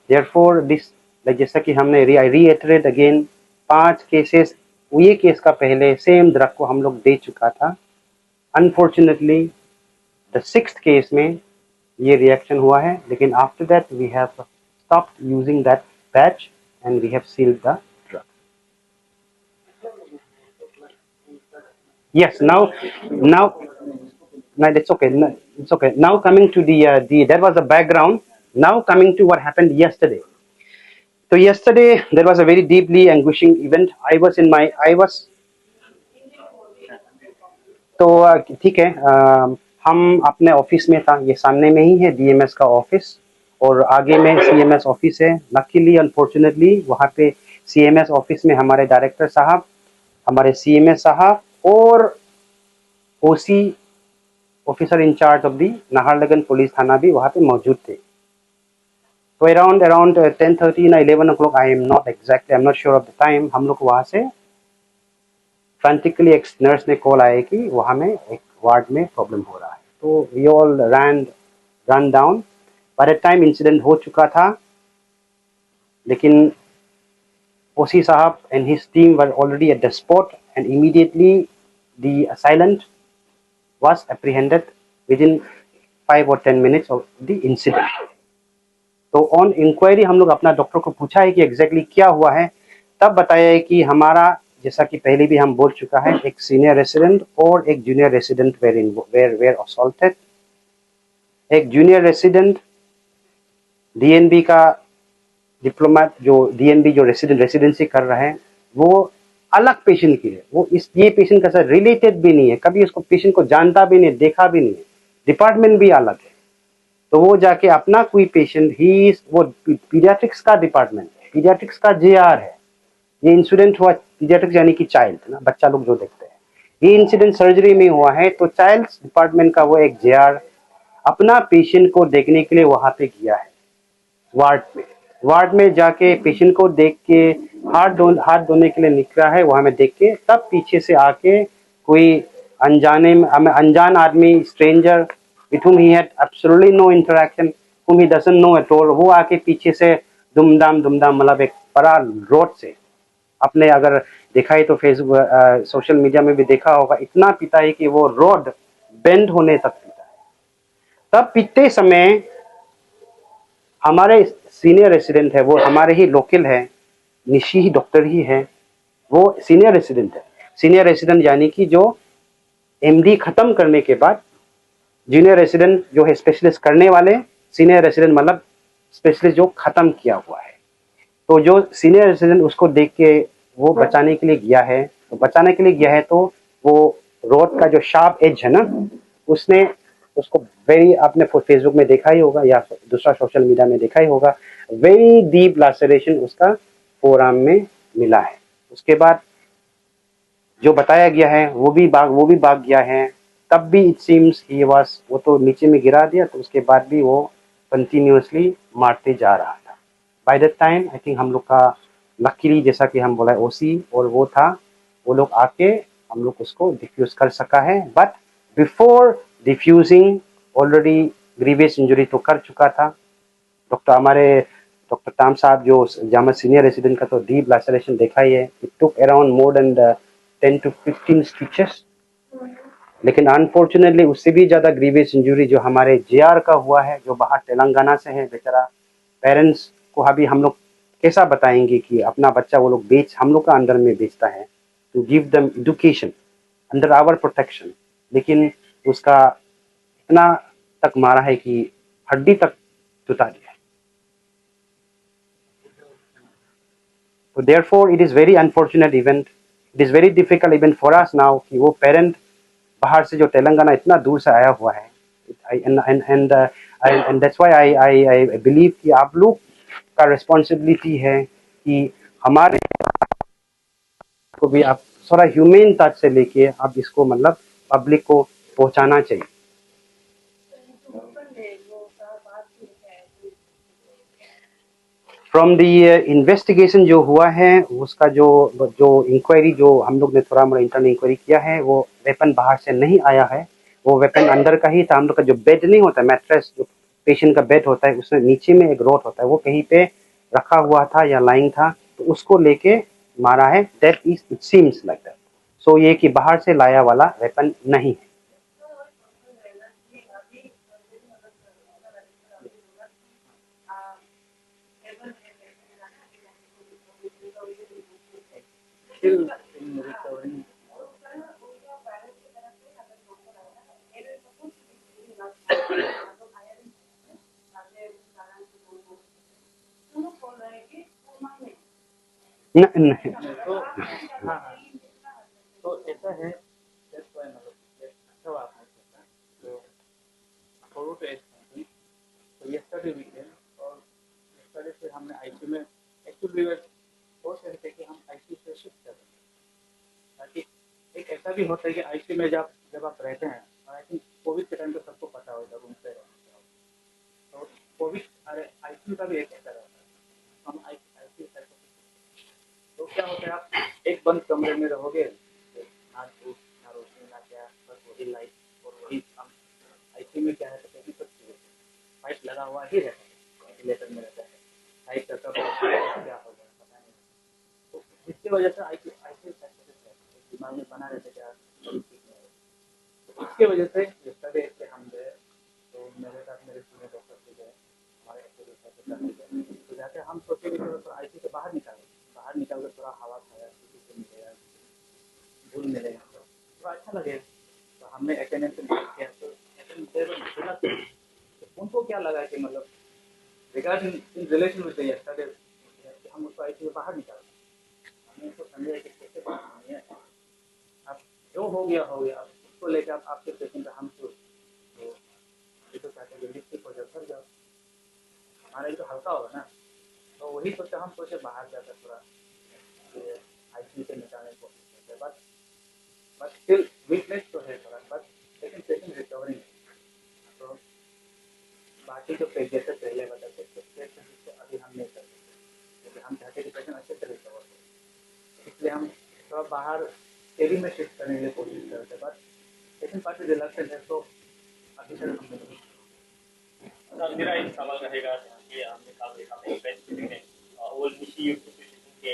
therefore this, जैसा कि हमने reiterate again, 5 केसेस ये केस का पहले सेम ड्रग को हम लोग दे चुका था। Unfortunately द 6th केस में ये रिएक्शन हुआ है, लेकिन after that we have stopped using that patch and we have sealed the drug. Yes, now, no, it's okay. No, it's okay. Now coming to the that was the background. Now coming to what happened yesterday. So yesterday there was a very deeply anguishing event. I was तो ठीक है, हम अपने ऑफिस में था, ये सामने में ही है डीएमएस का ऑफिस और आगे में सीएमएस ऑफिस है. लकीली अनफॉर्चुनेटली वहाँ पे सीएमएस ऑफिस में हमारे डायरेक्टर साहब, हमारे सीएमएस साहब और OC officer incharge of the Naharlagun police थाना भी वहाँ पे मौजूद थे. तो अराउंड 10:30 ना 11 o'clock, I am not sure of the time, हम लोग वहाँ से फ्रेंटिकली एक नर्स ने कॉल आया कि वहाँ में एक वार्ड में प्रॉब्लम हो रहा है. तो we all run down. By the time incident हो चुका था, लेकिन ओसी साहब and his team were already at the spot and immediately the assailant was apprehended within 5 or 10 minutes of the incident. तो ऑन इंक्वायरी हम लोग अपना डॉक्टर को पूछा है कि एग्जैक्टली क्या हुआ है. तब बताया है कि हमारा, जैसा कि पहले भी हम बोल चुका है, एक सीनियर रेसिडेंट और एक जूनियर रेसिडेंट वेर असॉल्टेड. एक जूनियर रेसिडेंट डीएनबी का डिप्लोमेट, जो डीएनबी जो रेसिडेंसी कर रहा है, वो अलग पेशेंट की है. वो ये पेशेंट के साथ रिलेटेड भी नहीं है, कभी उसको पेशेंट को जानता भी नहीं, देखा भी नहीं है, डिपार्टमेंट भी अलग है. तो वो जाके अपना कोई पेशेंट ही, वो पीडियाट्रिक्स का डिपार्टमेंट, पीडियाट्रिक्स का जेआर है. ये इंसिडेंट हुआ पीडियाट्रिक्स यानी कि चाइल्ड ना, बच्चा लोग जो देखते हैं. ये इंसिडेंट सर्जरी में हुआ है. तो चाइल्ड डिपार्टमेंट का वो एक जेआर अपना पेशेंट को देखने के लिए वहां पे गया है वार्ड में जाके पेशेंट को देख के हाथ धोने के लिए निकला है. वहां में देख के तब पीछे से आके कोई अनजान आदमी, stranger with whom he had absolutely no interaction, whom he doesn't know at all, वो आके पीछे से दुमदाम मतलब एक बड़ा रोड से अपने, अगर देखा है तो फेसबुक सोशल मीडिया में भी देखा होगा, इतना पीता है कि वो रोड बेंड होने तक पीता है. तब पीते समय हमारे सीनियर रेसिडेंट है, वो हमारे ही लोकल है, निशी ही डॉक्टर ही है, वो सीनियर रेसिडेंट है. सीनियर रेसिडेंट यानी कि जो एमडी खत्म करने के बाद जूनियर रेसिडेंट जो है स्पेशलिस्ट करने वाले, सीनियर रेसिडेंट मतलब स्पेशलिस्ट जो खत्म किया हुआ है. तो जो सीनियर रेसिडेंट उसको देख के वो बचाने के लिए गया है. तो वो रोड का जो शार्प एज है ना, उसने उसको वेरी, आपने फेसबुक में देखा ही होगा या दूसरा सोशल मीडिया में देखा ही होगा, वेरी डीप लैसरेशन उसका फोरआर्म में मिला है. उसके बाद जो बताया गया है वो भी भाग गया है. तब भी इट सीम्स वो तो नीचे में गिरा दिया, तो उसके बाद भी वो कंटिन्यूअसली मारते जा रहा था. By that time I think हम लोग का लकीली, जैसा कि हम बोला, ओसी और वो था, वो लोग आके हम लोग उसको डिफ्यूज कर सका है. But before diffusing already grievous injury तो कर चुका था. डॉक्टर ताम साहब जो जामा सीनियर रेसिडेंट का तो डीप लैसरेशन देखा ही है. It took around more than 10 to 15 stitches. लेकिन अनफॉर्चुनेटली उससे भी ज्यादा ग्रीवियस इंजरी जो हमारे जेआर का हुआ है, जो बाहर तेलंगाना से है. बेचारा पेरेंट्स को अभी हम लोग कैसा बताएंगे कि अपना बच्चा वो लोग हम लोग का अंडर में बेचता है, to give them education under our protection, लेकिन उसका इतना तक मारा है कि हड्डी तक टूटा दिया है. तो therefore it is very unfortunate event. It is very difficult event for us now कि वो पेरेंट बाहर से जो तेलंगाना इतना दूर से आया हुआ है. And that's why I believe कि आप लोग का रिस्पॉन्सिबिलिटी है कि हमारे को भी आप थोड़ा ह्यूमन टच से लेके आप इसको मतलब पब्लिक को पहुंचाना चाहिए. फ्रॉम द इन्वेस्टिगेशन जो हुआ है उसका जो इंक्वायरी जो हम लोग ने थोड़ा मोड़ा इंटरनल इंक्वायरी किया है, वो वेपन बाहर से नहीं आया है. वो वेपन अंदर का ही था. हम लोग का जो बेड नहीं होता, मैट्रेस जो पेशेंट का बेड होता है, उसमें नीचे में एक रोड होता है, वो कहीं पे रखा हुआ था या लाइंग था, तो उसको लेके मारा है. That is it seems like that. So ये कि बाहर से लाया वाला वेपन नहीं है. Still in recovering. तो हाँ हाँ, तो ऐसा है, that's why मतलब अच्छा हुआ आपने पूछा। तो फॉरवर्ड टू एज, तो yesterday weekend और yesterday फिर हमने आईसीयू में एक्चुअली सोच रहे थे कि हम आईसीयू से शिफ्ट कर दें, ताकि एक ऐसा भी होता है कि आईसीयू में जब आप रहते हैं, और आई थिंक कोविड के टाइम पे सबको पता होगा रूम पे रहते हो, तो कोविड अरे आईसीयू का भी एक ऐसा रहता है, हम आईसीयू तो क्या होता है, आप एक बंद कमरे में रहोगे, तो ना धूप ना रोशनी ना क्या, बस वही लाइट और वही हम आईसीयू में क्या है, तो सब चीज़ें पाइप लगा हुआ ही रहता है, वेंटिलेटर में रहता है, पाइप का कब क्या होगा पता नहीं, तो जिसकी वजह से आईसीयू आईसीयू दिमाग में बना रहता है क्या ठीक नहीं है। तो इसके वजह से yesterday से हम गए, तो मेरे साथ मेरे सीनियर डॉक्टर भी गए, हमारे एक्चुअली गए, तो जाके हम सोचे कि थोड़ा आईसीयू से बाहर निकाल कर थोड़ा हवा खाया, किसी से मिलेगा, घुल मिलेगा, तो थोड़ा अच्छा लगेगा। तो हमने अटेंडेंस किया, तो अटेंडेंस तो उनको क्या लगा कि मतलब regarding in relation with yesterday कि हम उसको आईसीयू से बाहर निकाल, हमने उसको समझा कि कैसे बात नहीं है, अब जो हो गया अब उसको लेकर आप आपके पेशेंट हम तो ये तो चाहते हैं जल्दी ठीक हो जाए, घर जाओ, हमारा ये तो हल्का होगा ना, तो वही सोचा, हम सोचे बाहर जाकर थोड़ा आईसीयू से निकालने की कोशिश करते, बट स्टिल वीकनेस तो है थोड़ा, बट लेकिन पेशेंट रिकवरिंग है, तो बाकी जो जैसे पहले बताते तो पेशेंट को अभी हम नहीं कर सकते, क्योंकि हम चाहते हैं कि पेशेंट अच्छे से रिकवर हो, इसलिए हम थोड़ा बाहर टेली में शिफ्ट करने के लिए कोशिश करते हैं, बट पेशेंट पार्टी रिलैक्टेड है, तो अभी तक हमने नहीं। सर मेरा एक सवाल रहेगा, कि हमने कहा देखा था बेस्ट फीलिंग है ओल्ड मिशी सिचुएशन के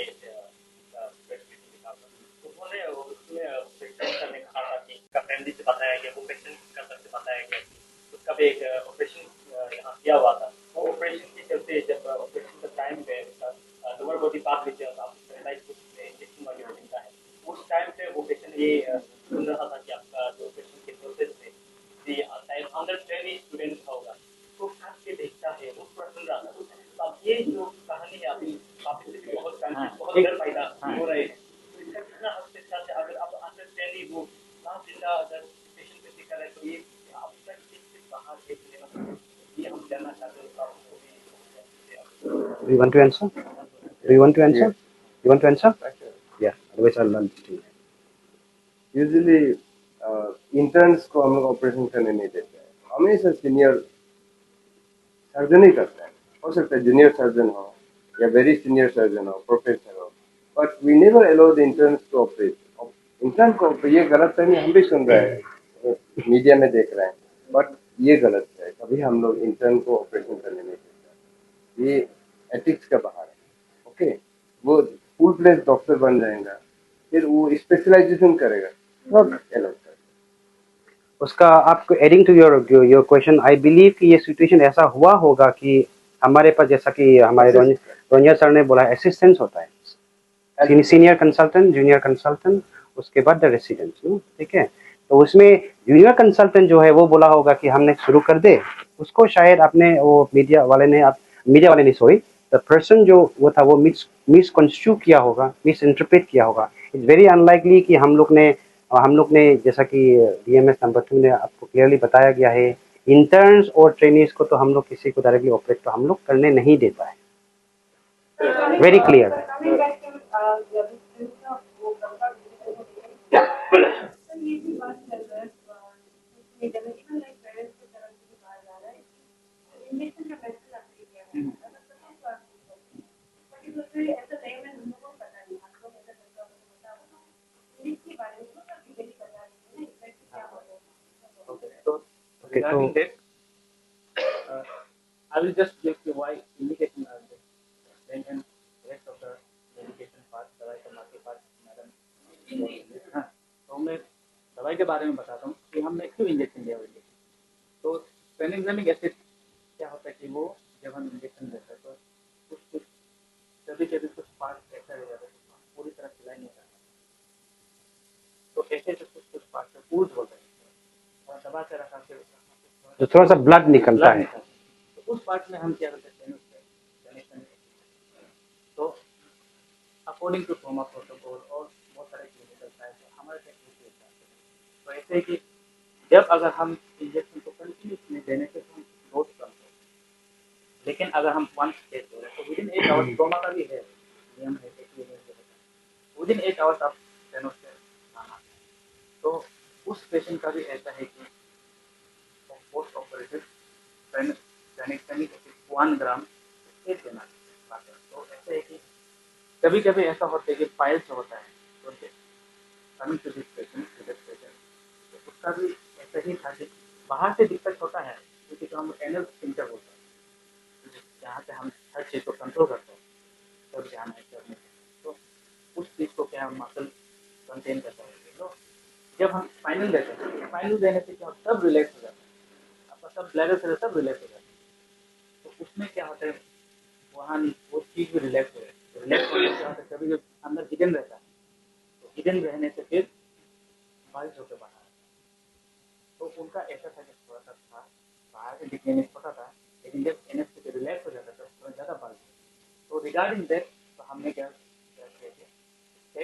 बेस्ट फीलिंग दिखा था, तो उन्होंने उसमें ऑपरेशन करने कहा था कि उसका फैमिली से बताया गया, ऑपरेशन कर सकते बताया गया कि उसका भी एक ऑपरेशन यहाँ किया हुआ था, वो ऑपरेशन के चलते जब ऑपरेशन का टाइम पे उसका लोअर बॉडी पार्ट लेते हैं, आप पैरालाइज इंजेक्शन वगैरह मिलता है, उस टाइम पे वो पेशेंट ये सुन रहा था कि आपका जो ऑपरेशन के प्रोसेस में अंदर ट्रेनी स्टूडेंट होगा, तो खास के देखता है वो थोड़ा सुन रहा था, तो अब ये जो कहानी है अभी वापस से भी बहुत बहुत डर पैदा हो रहे हैं, तो इसका कितना हद तक सच है, अगर आप अंडरस्टैंडिंग वो ना जिंदा अगर पेशेंट पे दिखा रहे, तो ये अब तक किस बाहर देख लेना, ये हम जानना चाहते हैं, तो Do you want to answer? Do you want to answer? Yeah. You want to answer? Yeah. Otherwise, I'll learn to. Usually interns को हम लोग ऑपरेशन करने नहीं देते हैं, हमेशा सीनियर सर्जन ही करते हैं, हो सकता है जूनियर सर्जन हो या वेरी सीनियर सर्जन हो, प्रोफेसर हो, but we never allow the interns to operate. Intern को ये गलत है, हम भी सुन रहे हैं, मीडिया में देख रहे हैं, बट ये गलत है, कभी हम लोग इंटर्न को ऑपरेशन करने नहीं देते, ये एथिक्स का बाहर है। ओके, वो फुल फ्लेज डॉक्टर बन जाएगा, फिर वो स्पेशलाइजेशन करेगा, तब अलग कर। उसका आपको adding to your question, I believe कि ये सिचुएशन ऐसा हुआ होगा कि हमारे पास, जैसा कि हमारे रोनिया सर ने बोला, असिस्टेंस होता है, सीनियर कंसल्टेंट, जूनियर कंसल्टेंट, उसके बाद द रेसिडेंट, ठीक है। तो उसमें जूनियर कंसल्टेंट जो है वो बोला होगा कि हमने शुरू कर दे, उसको शायद अपने वो मीडिया वाले नहीं, सॉरी, द पर्सन जो वो था वो मिसकंस्ट्रू किया होगा, मिस इंटरप्रेट किया होगा। इट्स वेरी अनलाइकली कि हम लोग ने जैसा कि डीएमएस नंबर 2 ने आपको क्लियरली बताया गया है, इंटर्न्स और ट्रेनीज को तो हम लोग किसी को डायरेक्टली ऑपरेट तो हम लोग करने नहीं देता है, वेरी क्लियर है। Okay, so regarding that, I will just give you why indication are there, then rest of the medication part, दवाई का बाकी part मैडम, हाँ, तो मैं दवाई के बारे में बताता हूँ कि हमने क्यों इंजेक्शन दिया हुआ है। तो पेनिग्रामिक एसिड क्या होता है कि वो जब हम इंजेक्शन देते हैं तो कुछ जो थोड़ा सा ब्लड निकलता ब्लड है। निकलता है, तो उस पार्ट में हम क्या करते हैं कनेक्शन। तो अकॉर्डिंग टू ट्रॉमा प्रोटोकॉल और बहुत सारे क्लिनिकल ट्रायल हमारे टेक्निक होता है। तो ऐसे है कि जब अगर हम इंजेक्शन को कंटिन्यूसली देने से हम डोज कम हो, लेकिन अगर हम वन स्टेज हो रहे हैं तो विदिन 8 आवर्स ट्रॉमा का भी है नियम है विदिन 8 आवर्स आप टेनोस्टेर खाना। तो उस पेशेंट का भी ऐसा है कि पोस्ट ऑपरेटिव फेनिक्सेमिक एसिड 1 ग्राम एक देना है। तो ऐसे है कि कभी कभी ऐसा होता है कि पाइल्स होता है, तो कमिंग टू दिस पेशेंट तो उसका भी ऐसा ही था कि बाहर से दिक्कत होता है क्योंकि जो हम एनल स्फिंक्टर होता है जहाँ से हम हर चीज़ को कंट्रोल करते हैं, कब जाना है कब नहीं, तो उस चीज़ को क्या मसल कंटेन करता है। तो जब हम फाइनल देते हैं, फाइनल देने से क्या सब रिलैक्स हो जाता है, आपका सब ब्लैडर से सब रिलैक्स हो जाता है। तो उसमें क्या होता है वहाँ वो चीज़ भी रिलैक्स हो जाती है। तो रिलैक्स होने से क्या होता है कभी जब अंदर हिडन रहता है, तो हिडन रहने से फिर बारिश होकर बाहर आता है। तो उनका ऐसा था कि थोड़ा सा था बाहर से दिखने में छोटा था, लेकिन जब एनएफ रिलैक्स हो जाता था तो थोड़ा ज़्यादा बारिश। तो रिगार्डिंग दैट तो हमने क्या किया कि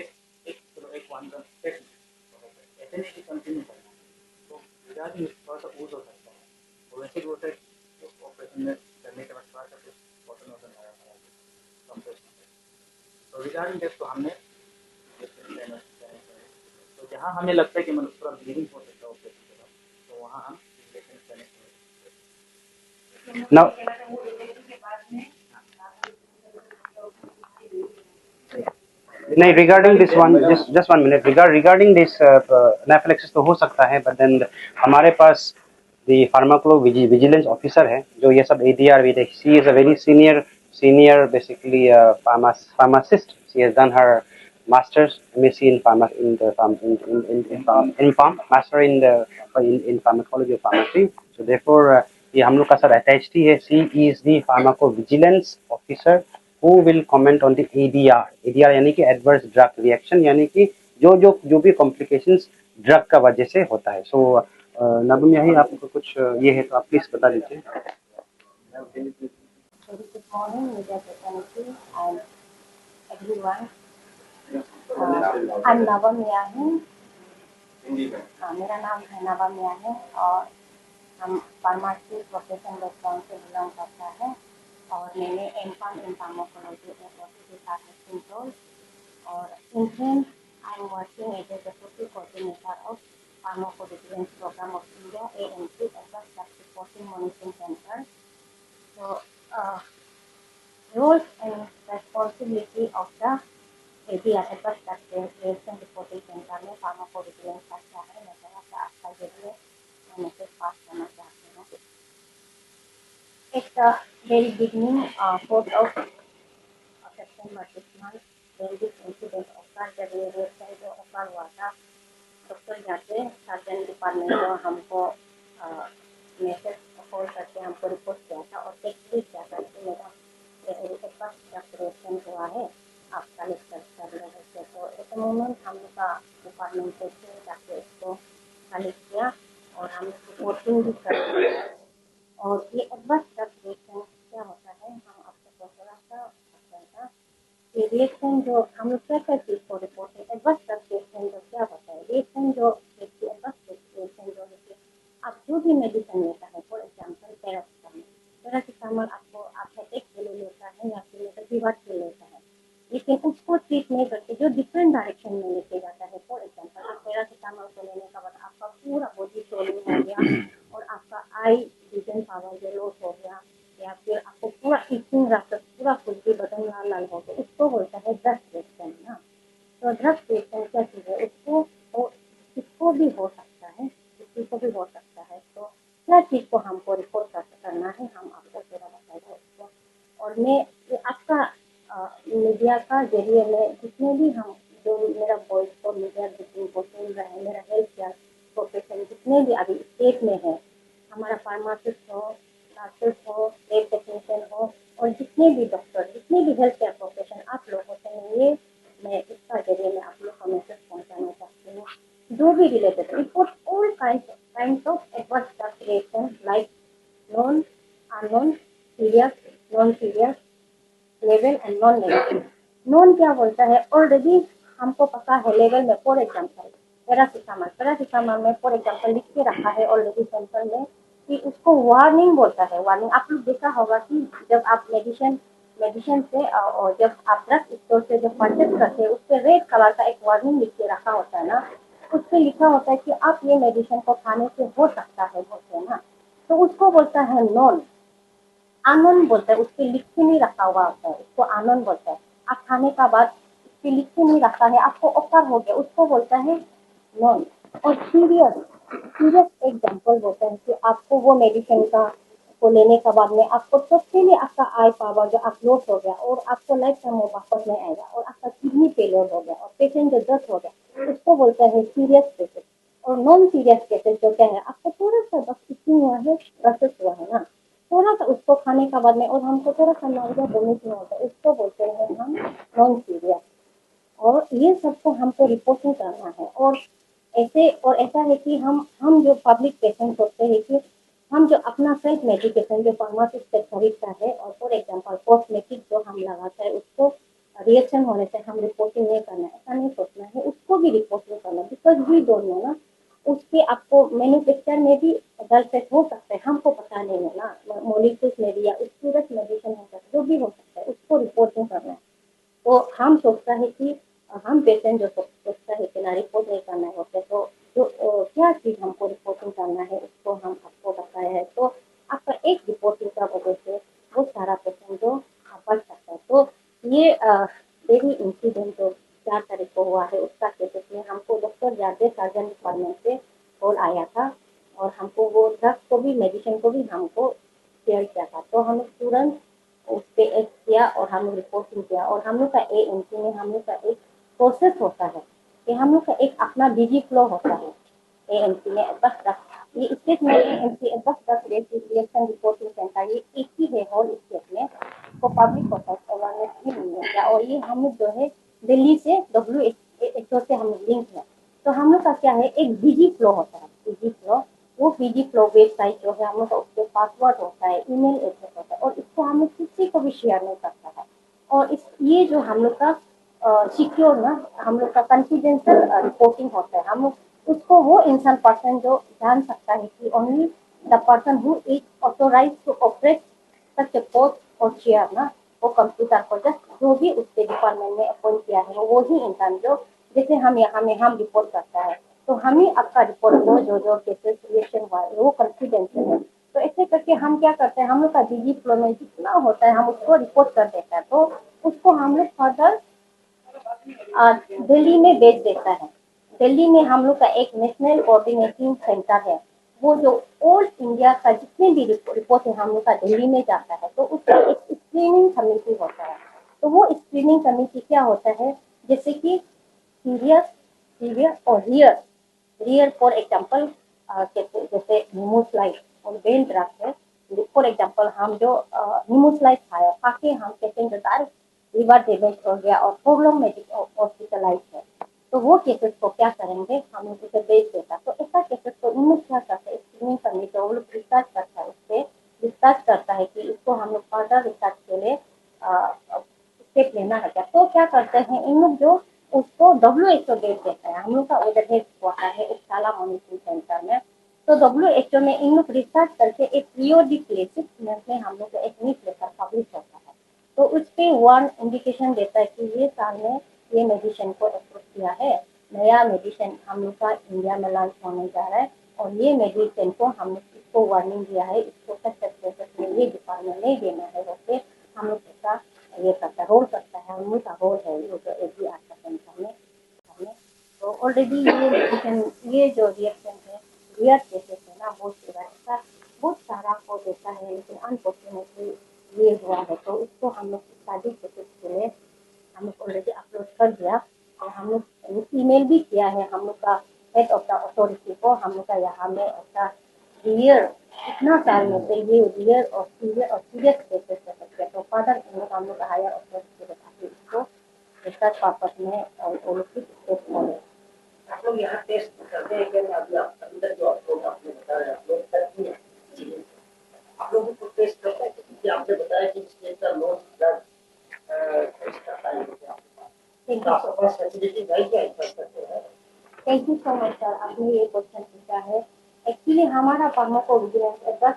एक वन का सेट ऐसे नहीं कि कंटिन्यू करना है। तो रिगार्डिंग थोड़ा सा ऊज हो सकता है, तो वैसे भी होता है ऑपरेशन में करने के बाद थोड़ा सा कुछ बॉटल वॉटल आया कंप्रेशन। तो रिगार्डिंग दैट तो हमने तो जहाँ हमें लगता है कि मतलब थोड़ा ब्लीडिंग हो सकता है ऑपरेशन के बाद, तो वहाँ हम इंजेक्शन करने Now, नहीं, regarding this one, just 1 minute, regarding this anaphylaxis तो हो सकता है, बट देन हमारे पास द फार्माकोलो विजिलेंस ऑफिसर है जो ये सब एडीआर भी देख, she is a very senior basically pharmacist. She has done her master's MSc in pharma in the master in pharmacology of pharmacy. So therefore ये हम लोग का सर अटैच्ड ही है. She is the pharmacovigilance officer who will comment on the ADR. ADR यानी कि adverse drug reaction, यानी कि जो भी complications ड्रग का वजह से होता है. सो नबम यही आपको कुछ ये है तो आप प्लीज बता दीजिए. Very good morning, media fraternity and everyone. I'm नवा मियाही. मेरा नाम है नवा मियाही और हम फार्मेसी प्रोफेशन बैकग्राउंड से बिलोंग करता है और मैंने M Com in pharmacology university Saket और in friend I am working as a deputy coordinator of pharmacovigilance programme of India AMC as a reporting monitoring centre. So, roles and responsibility of the ADR Adverse Drug Reaction Reporting Center में फार्माकोविजिलेंस का क्या है, मैं थोड़ा सा आपका जरिए मैं मैसेज पास करना चाहती हूँ. At the very beginning, 4th of September this month, when this incident occurred, जब ये रिएक्शन जो occur हुआ था, डॉक्टर जाके सर्जन डिपार्टमेंट को हमको मैसेज कॉल करके हमको रिपोर्ट किया था और टेक्स्ट भी किया था कि मेरा रिएक्शन हुआ है, आप कलेक्ट कर लेंगे. तो एट द मोमेंट हम लोग का डिपार्टमेंट से जाके इसको कलेक्ट किया और हम रिपोर्टिंग भी कर दिया. और ये एडवर्स ड्रग रिएक्शन क्या होता है, हम आपको थोड़ा सा बताएगा. ये रिएक्शन जो हम लोग क्या चीज़ को रिपोर्ट है, एडवर्स ड्रग रिएक्शन जो क्या होता है, रिएक्शन जो एडवर्स रिएक्शन जो है कि आप जो भी मेडिसिन लेता है, फॉर एग्जाम्पल पैरासीटामोल आपको आप हेडेक के लिए लेता है या फिर फीवर के लेता है, लेकिन उसको ट्रीट नहीं करके जो डिफरेंट डायरेक्शन में लेके जाता है. फॉर एग्जाम्पल आप पैरासीटामोल को लेने का बाद आपका पूरा बॉडी स्वेलिंग हो गया और आपका आई विजन पावर जो लॉस हो गया या फिर आपको पूरा इचिंग रहता, पूरा कुछ भी बदन लाल लाल हो गया, उसको बोलता है ड्रग रिएक्शन ना. तो ड्रग रिएक्शन क्या चीज़ है, इसको भी हो सकता है, किसी को भी हो सकता है. तो क्या चीज़ को हमको रिपोर्ट करना है, हम आपको थोड़ा बताएंगे उसको. और मैं ये आपका मीडिया का जरिए में जितने भी हम जो मेरा वॉइस को मीडिया को सुन रहे हैं, मेरा हेल्थ केयर प्रोफेशन जितने भी अभी स्टेट में है, हमारा फार्मासिस्ट हो, नर्सेस हो, लैब टेक्नीशियन हो और जितने भी डॉक्टर, जितने भी हेल्थ केयर प्रोफेशन आप लोगों से मैं इसका जरिए में आप लोग को मैसेज पहुँचाना चाहती हूँ. जो भी related report all kind of adverse drug reaction like level and non level. Non क्या बोलता है, ऑलरेडी हमको पता है लेवल में, फॉर एग्जाम्पल पैरासिटामोल में फॉर एग्जाम्पल लिख के रखा है ऑलरेडी सेंटर में कि उसको वार्निंग बोलता है। वार्निंग आप लोग देखा होगा कि जब आप मेडिसिन मेडिसिन से और जब आप ड्रग स्टोर से जब परचेज करते हैं, उस पर रेड कलर का एक वार्निंग लिख के रखा होता है ना, उस पर लिखा होता है कि आप ये मेडिसिन को खाने से हो सकता है, बोलते हैं ना, तो उसको बोलता है नॉन। आनंद बोलता है, उसके लिख के नहीं रखा हुआ होता है, उसको आनंद बोलता है। आप खाने का बाद उसके लिख के नहीं रखा है, आपको ऑफर हो गया, उसको बोलता है नॉन। और सीरियस सीरियस एग्जाम्पल बोलता है कि आपको वो मेडिसिन का को लेने के बाद में आपको टोटली आपका आई पावर जो आप लॉस हो गया और आपको लाइफ टाइम वो वापस नहीं आएगा और आपका किडनी फेलियर हो गया और पेशेंट जो डेथ हो गया, उसको बोलता है सीरियस पेशेंट। और नॉन सीरियस केसेस जो क्या है, आपको थोड़ा सा बस इतनी हुआ है, प्रोसेस हुआ है ना, थोड़ा सा उसको खाने का बाद में और हमको थोड़ा सा नॉर्मल वोमिटिंग होता है, उसको बोलते हैं हम नॉन सीरियस। और ये सबको हमको रिपोर्टिंग करना है। और ऐसा है कि हम जो पब्लिक पेशेंट होते हैं कि हम जो अपना सेल्फ मेडिकेशन जो फार्मासिस्ट से खरीदता है और फॉर एग्जांपल कॉस्मेटिक जो हम लगाता है, उसको रिएक्शन होने से हम रिपोर्टिंग नहीं करना है, ऐसा नहीं सोचना है, उसको भी रिपोर्टिंग करना है, बिकॉज वी डोंट नो ना, उसके आपको मैन्युफैक्चर में भी गलत हो सकता है, हमको पता नहीं है ना, मॉलिक्यूल्स में भी या स्टूडेंट मेडिसिन हो सकता है, जो भी हो सकता है, उसको रिपोर्टिंग करना है। तो हम सोचता है कि हम पेशेंट जो सोचता है कि ना रिपोर्ट नहीं करना है होते, तो जो क्या चीज़ हमको रिपोर्टिंग करना है उसको हम आपको बताया है, तो आपका एक रिपोर्टिंग का वजह से वो सारा पेशेंट जो बच सकता है। तो ये डेली इंसिडेंट जो 4 तारीख को हुआ है, उसका केसेस में हमको डॉक्टर जादे सर्जन डिपार्टमेंट से कॉल आया था और हमको वो ड्रग को भी मेडिसिन को भी हमको शेयर किया था, तो हम तुरंत उस पे एक्ट किया और हम लोग रिपोर्टिंग किया। और हम लोग का एएमसी में हम लोग का एक प्रोसेस होता है कि हम लोग का एक अपना डीजी फ्लो होता है एएमसी में, बस ये स्टेट में एएमसी बस 10 रिएक्शन रिपोर्टिंग सेंटर ये एक ही है होल स्टेट में, तो पब्लिक होता है, अवेयरनेस भी नहीं है। और ये हम लोग जो है दिल्ली से WHO से हम लोग लिंक है, तो हम लोग का क्या है एक डीजी फ्लो होता है, डीजी फ्लो, वो पीजी फ्लो वेबसाइट जो है हम लोग का उसके पासवर्ड होता है, ईमेल एड्रेस होता है, और इसको हम लोग किसी को भी शेयर नहीं करता है। और इस ये जो हम लोग का सिक्योर ना, हम लोग का कॉन्फिडेंशियल रिपोर्टिंग होता है, हम लोग उसको वो इंसान पर्सन जो जान सकता है कि only the person who is authorise to operate such a post और शेयर ना, वो कंप्यूटर को जस्ट जो भी उसके डिपार्टमेंट में अपॉइंट किया है वो ही इंसान जो, जैसे हम यहाँ में हम रिपोर्ट करता है, तो हम ही आपका रिपोर्ट को जो जो केसेस रिएक्शन हुआ है वो कॉन्फिडेंशियल है, तो ऐसे करके हम क्या करते हैं, हम लोग का डीजी फ्लो में जितना होता है हम उसको रिपोर्ट कर देता है, तो उसको हम लोग फर्दर दिल्ली में भेज देता है। दिल्ली में हम लोग का एक नेशनल कोऑर्डिनेटिंग सेंटर है, वो जो ऑल इंडिया का जितने भी रिपोर्ट है हम लोग का दिल्ली में जाता है, तो उसका एक स्क्रीनिंग कमेटी होता है। तो वो स्क्रीनिंग कमेटी क्या होता है, जैसे कि सीरियस सीरियस और रियर रियर फॉर एग्जाम्पल जैसे न्यूमोस्लाइड और बेल ड्रग है, फॉर एग्जाम्पल हम जो न्यूमोस्लाइड खाया खा के हम पेशेंट जो डायरेक्ट लिवर डैमेज हो गया और प्रॉब्लमेटिक हॉस्पिटलाइज है, तो वो केसेस को क्या करेंगे, हम लोग उसे बेच देता, तो ऐसा केसेस को इन लोग क्या करते हैं, स्क्रीनिंग करने के वो लोग रिसर्च करता है, उससे रिसर्च करता है कि इसको हम लोग फर्दर रिसर्च के लिए स्टेप लेना है क्या, तो क्या करते हैं इन लोग जो उसको WHO भेज देता है, हम लोग का उधर हेड क्वार्टर है उपसाला मॉनिटरिंग सेंटर में, तो WHO में इन लोग रिसर्च करके एक पीरियोडिक बेसिस में हम लोग को एक न्यूज़ लेटर पब्लिश होता है, तो उस पे वन इंडिकेशन देता है कि ये साल में ये मेडिसिन को अप्रूव किया है, नया मेडिसिन हम लोग का इंडिया में लॉन्च होने जा रहा है, और ये मेडिसिन को हम लोग इसको वार्निंग दिया है, इसको सच प्रोसेस में ये डिपार्टमेंट नहीं देना है, वैसे हम लोग इसका ये करता है, रोल करता है, हम लोग का रोल है ये जो AGR का सेंटर में हमें। तो ऑलरेडी ये मेडिसिन ये जो रिएक्शन है रियर केसेस है ना, बहुत सारा को देता है, लेकिन अनफॉर्चुनेटली ये हुआ है, तो इसको हम लोग शादी केसेस के लिए हम लोग ऑलरेडी अपलोड कर दिया, और हम लोग ईमेल भी किया है हम लोग का हेड ऑफ द अथॉरिटी को, हम लोग का यहाँ में ऐसा रियर इतना साल में से ये रियर और सीरियस केसेस हो सकते हैं, तो फादर हम लोग का हायर अथॉरिटी को ताकि इसको रिसर्च पर्पस में और वो लोग की स्टेप फॉलो। आप लोग यहाँ टेस्ट करते हैं क्या, अभी आप अंदर जो आप लोग आपने बताया आप लोग करती हैं, आप लोगों को टेस्ट करते हैं, क्योंकि आपने बताया कि स्टेट का लॉन्च ड्रग थैंक यू आपके पास फैसिलिटी है क्या इंफ्रास्ट्रक्चर है? Thank you so much sir, आपने ये क्वेश्चन पूछा है। एक्चुअली हमारा फार्माकोविजिलेंस 10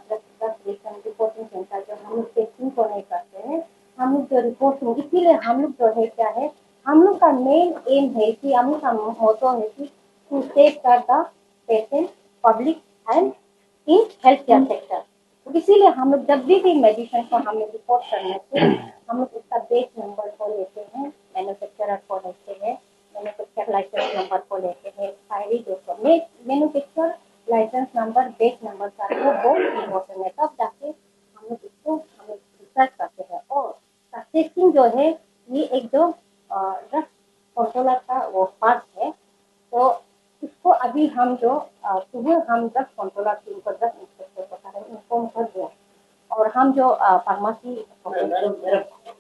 रेशन रिपोर्टिंग सेंटर जो हम लोग टेस्टिंग को नहीं करते हैं, हम लोग जो रिपोर्टिंग, इसीलिए हम लोग जो है क्या है, हम लोग का मेन एम है कि हम लोग का मोटो है कि to save the patient, public and in health care sector. तो इसीलिए हम लोग जब भी मेडिसिन को हम लोग रिपोर्ट करने से हम लोग उसका बेस नंबर को लेते हैं, मैन्युफैक्चरर को लेते हैं, मैन्युफैक्चर लाइसेंस नंबर को लेते हैं, expiry date, manufacture licence number, base number का वो बहुत इम्पोर्टेंट है। तब जाके हम लोग इसको हम लोग रिसर्च करते हैं। और टेस्टिंग जो है ये एक जो ड्रग कंट्रोलर का वो पार्ट है। तो इसको अभी हम जो सुबह हम ड्रग कंट्रोलर टीम को ड्रग इंस्पेक्टर को सारे इन्फॉर्म कर दिया, और हम जो फार्मेसी मैडम मेरा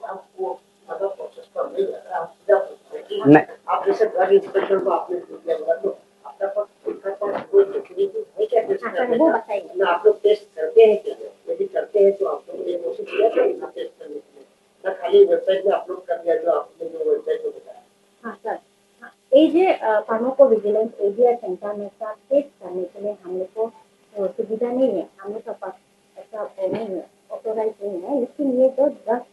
आपको मतलब प्रोसेस पर नहीं लग रहा, आप सीधा पूछते हैं कि नहीं। आप जैसे ड्रग इंस्पेक्टर को आपने दिया होगा तो आपका पास कोई फैसिलिटी है क्या टेस्ट हाँ, करने वो का? बताइए। ना आप लोग टेस्ट करते हैं क्या? यदि करते हैं तो आप लोगों ने कोशिश किया था इतना टेस्ट करने के लिए, ना खाली वेबसाइट में अपलोड कर दिया जो आपने जो वेबसाइट में बताया? हाँ सर, हाँ, ये फार्माकोविजिलेंस एरिया सेंटर में का टेस्ट करने के लिए हम लोग को सुविधा नहीं है, हम लोग का पास ऐसा वो नहीं है, ऑथोराइज नहीं है। लेकिन ये जो ड्रग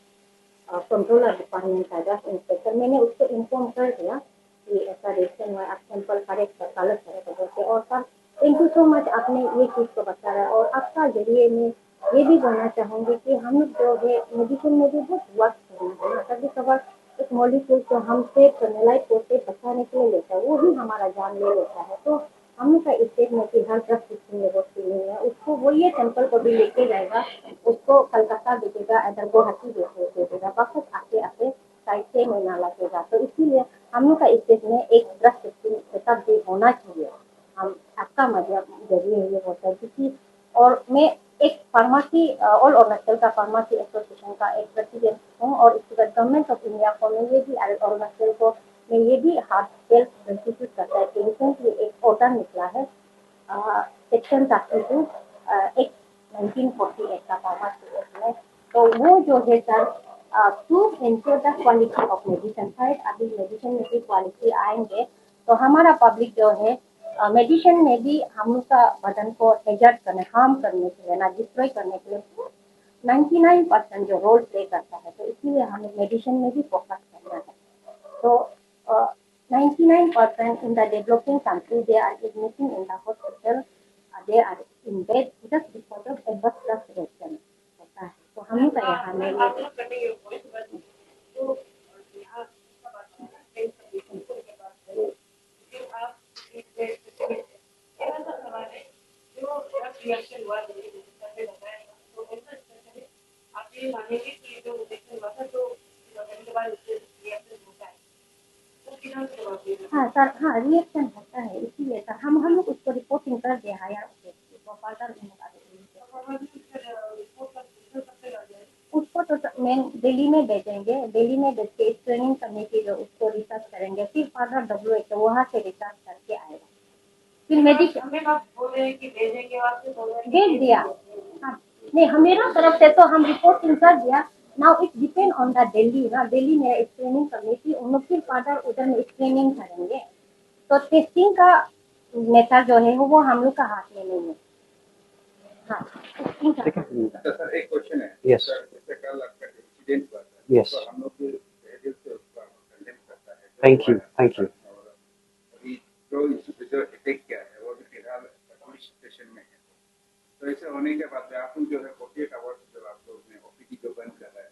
कंट्रोलर डिपार्टमेंट का ड्रग इंस्पेक्टर, मैंने उसको इन्फॉर्म कर दिया कि ऐसा रिएक्शन हुआ, आप सैंपल करेक्ट कालत करें बोलते। और sir thank you so much, आपने ये चीज़ को बताया। और आपका जरिए में ये भी बोलना चाहूँगी कि हम लोग जो है मेडिसिन में भी बहुत वर्क करना है ना, कभी कभार एक मॉलिक्यूल जो हमसे एनालाइज होते बचाने के लिए लेता है वो भी हमारा जान ले लेता है। तो हम लोग का स्टेट में कि हर ड्रग सिस्टम में वो नहीं है, उसको वो ये सैंपल को भी लेके जाएगा, उसको कलकत्ता भेजेगा, इधर गुवाहाटी भेजेगा, वापस आके आके साइड से में लगेगा। तो इसीलिए हम लोग का स्टेट में एक ड्रग सिस्टम सेटअप भी होना चाहिए। हम आपका मतलब जरिए ये होता है क्योंकि, और मैं एक फार्मेसी ऑल अरुणाचल का फार्मेसी एसोसिएशन का एक प्रेसिडेंट हूँ, और इसके बाद गवर्नमेंट ऑफ इंडिया को मैं ये भी अरुणाचल को मैं ये भी हार्ट सेल्फ इंस्टीट्यूट करता है कि रिसेंटली एक ऑर्डर निकला है सेक्शन 32 एक्ट 1948 का फार्मेसी एक्ट में। तो वो जो है sir to ensure the quality of medicine, शायद अभी मेडिसिन में भी क्वालिटी आएंगे तो हमारा पब्लिक जो है मेडिसिन में भी हम लोग का बदन को हेजर्ट करने, हार्म करने के लिए, ना डिस्ट्रॉय करने के लिए 99% जो रोल प्ले करता है। तो इसीलिए हमें मेडिसिन में भी फोकस करना है। तो 99% in the developing country they are admitting in the hospital, they are in bed just because of adverse drug reaction होता है। तो हम लोग का यहाँ में हाँ सर, हाँ रिएक्शन होता है, इसीलिए सर हम लोग उसको रिपोर्टिंग कर दिया है यार, उसको फर्दर उसको तो मैं दिल्ली में भेजेंगे, दिल्ली में भेज के ट्रेनिंग कमेटी जो उसको रिसर्च करेंगे, फिर फर्दर WHO वहाँ से रिसर्च करके आएगा, फिर मेडिसिन भेज दिया। हाँ नहीं, मेरा तरफ से तो हम रिपोर्टिंग कर दिया। Now it depend on the Delhi ना, दिल्ली में स्क्रीनिंग कमेटी उन लोग फिर फर्दर उधर में स्क्रीनिंग करेंगे। तो टेस्टिंग का मेथड जो है वो हम लोग का हाथ में नहीं है। हाँ ठीक है। तो सर एक क्वेश्चन है। Yes. सर जैसे कल आपका इंसिडेंट हुआ था, Yes. तो हम लोग भी दिल से उसको कंडेम करता है। Thank you, thank you. और अभी जो अटैक किया है वो भी फिलहाल पुलिस स्टेशन में है। तो ऐसे होने के बाद आप जो है 48 आवर्स जो आप लोग ने ओपीडी जो बंद कर रहा है,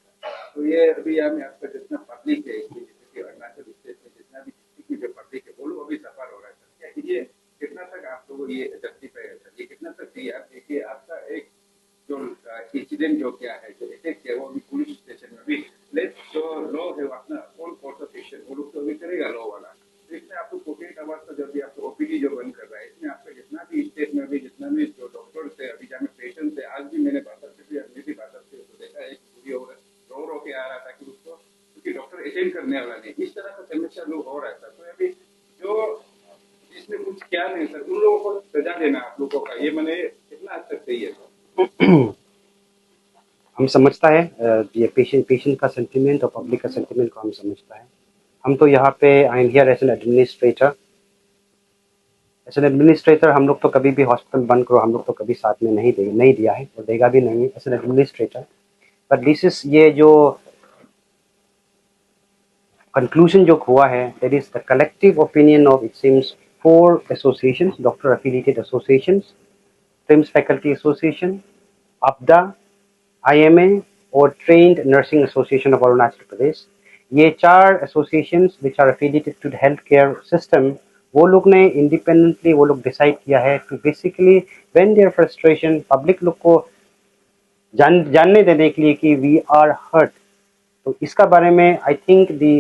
तो ये अभी हमें आपका जितना पब्लिक है इसमें, जैसे कि अरुणाचल स्टेट में जितना भी डिस्ट्रिक्ट में जो पब्लिक है वो लोग अभी सफर हो रहा है सर, क्या ये कितना तक आप लोगों को ये जस्टिफाई है सर? ये कितना तक सही है? आप देखिए आपका एक जो इंसिडेंट जो क्या है, जो अटैक किया वो अभी पुलिस स्टेशन में भी लेट जो लॉ है अपना ऑल कोर्ट ऑफ एक्शन वो लोग तो अभी करेगा लॉ वाला। तो इसमें आपको 48 आवर्स का जब भी आपको ओपीडी जो बंद कर रहा है, इसमें आपका जितना भी स्टेट में भी जितना भी जो डॉक्टर्स है, अभी जहाँ पेशेंट है, आज भी मैंने बात से भी बात से तो देखा एक पूरी हो रो के आ रहा था कि उसको क्योंकि डॉक्टर अटेंड करने वाला नहीं, इस तरह का समस्या लोग हो रहा था। तो अभी जो जिसने कुछ किया नहीं सर, उन लोगों को सजा देना आप लोगों का ये मैंने कितना हद तक सही है सर? हम समझता है ये पेशेंट का सेंटिमेंट और पब्लिक का सेंटिमेंट को हम समझता है। हम तो यहाँ पे I am here as an administrator. As an administrator हम लोग तो कभी भी हॉस्पिटल बंद करो हम लोग तो कभी साथ में नहीं दिया है और देगा भी नहीं as an administrator. But this is ये जो कंक्लूजन जो हुआ है that is the collective opinion of it seems 4 associations, doctor affiliated associations, TRIHMS faculty association, APDA, IMA और trained nursing association of Arunachal Pradesh. ये 4 associations which are affiliated to the health care system, वो लोग ने इंडिपेंडेंटली वो लोग डिसाइड किया है to basically when their frustration public लोग को जानने देने के लिए कि वी आर हर्ट। तो इसका बारे में I think the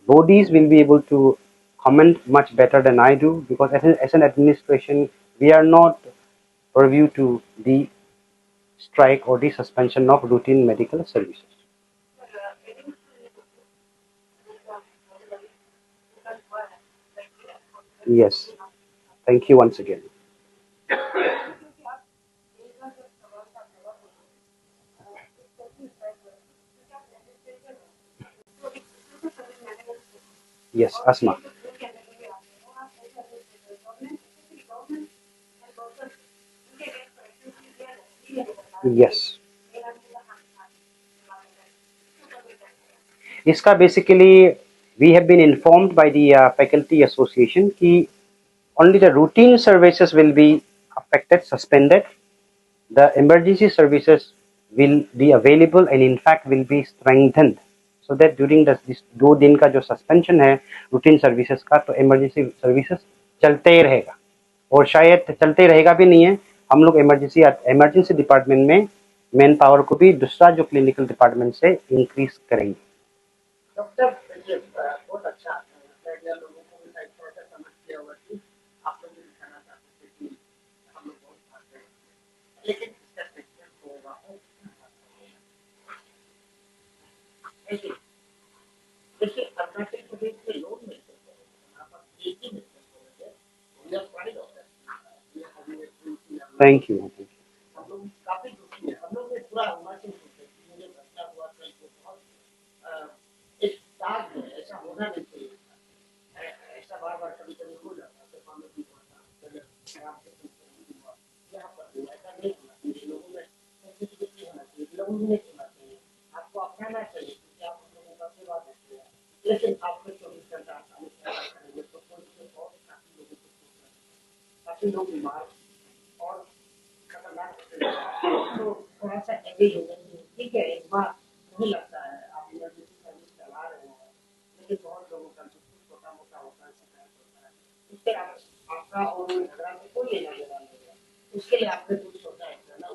bodies will be able to comment much better than I do because as an administration we are not purview to the strike or the suspension of routine medical services. Yes, thank you once again. Yes, Asma. Yes. इसका basically we have been informed by the faculty association कि only the routine services will be affected, suspended. The emergency services will be available and in fact will be strengthened so that during this 2 दिन का जो suspension है routine services का तो emergency services चलते ही रहेगा और शायद चलते रहेगा भी नहीं है। हम लोग emergency department में मैन पावर को भी दूसरा जो clinical department से increase करेंगे। डॉक्टर देखिए बहुत अच्छा मीडिया लोगों को भी शायद थोड़ा सा समझ किया होगा कि आप लोग भी दिखाना चाहते थे कि हम लोग बहुत खाते हैं, लेकिन इसका ट्रीटमेंट होगा देखिए देखिए अरुणाचल प्रदेश में लोग मिलते हैं यहाँ पर एक ही मिलते हैं बड़ी डॉक्टर थैंक यू। हम लोग काफी दुखी है। हम लोग ने पूरा अरुणाचल सोचे कि मुझे घटना हुआ कल को बहुत एक दाग है, ऐसा होना नहीं चाहिए था। ऐसा बार बार कभी कभी हो जाता है, हम लोग भी यहाँ पर ऐसा नहीं होना चाहिए। लोगों में सेंसिटिविटी होना चाहिए, लवलीनेस होना चाहिए, आपको अपनाना चाहिए क्योंकि आप उन लोगों का सेवा देते हैं। लेकिन आपने 24 घंटा आसानी से सेवा करेंगे तो कोई और काफी लोग बीमार और खतरनाक होते हैं। तो थोड़ा सा एग्री होगा कि ठीक है एक बार नहीं लगता है आप इमरजेंसी सर्विस चला रहे हैं, लेकिन बहुत लोगों का जो छोटा मोटा होता है शिकायत होता है उससे आपका और झगड़ा में कोई लेना देना नहीं है। उसके लिए आपने कुछ सोचा है ना,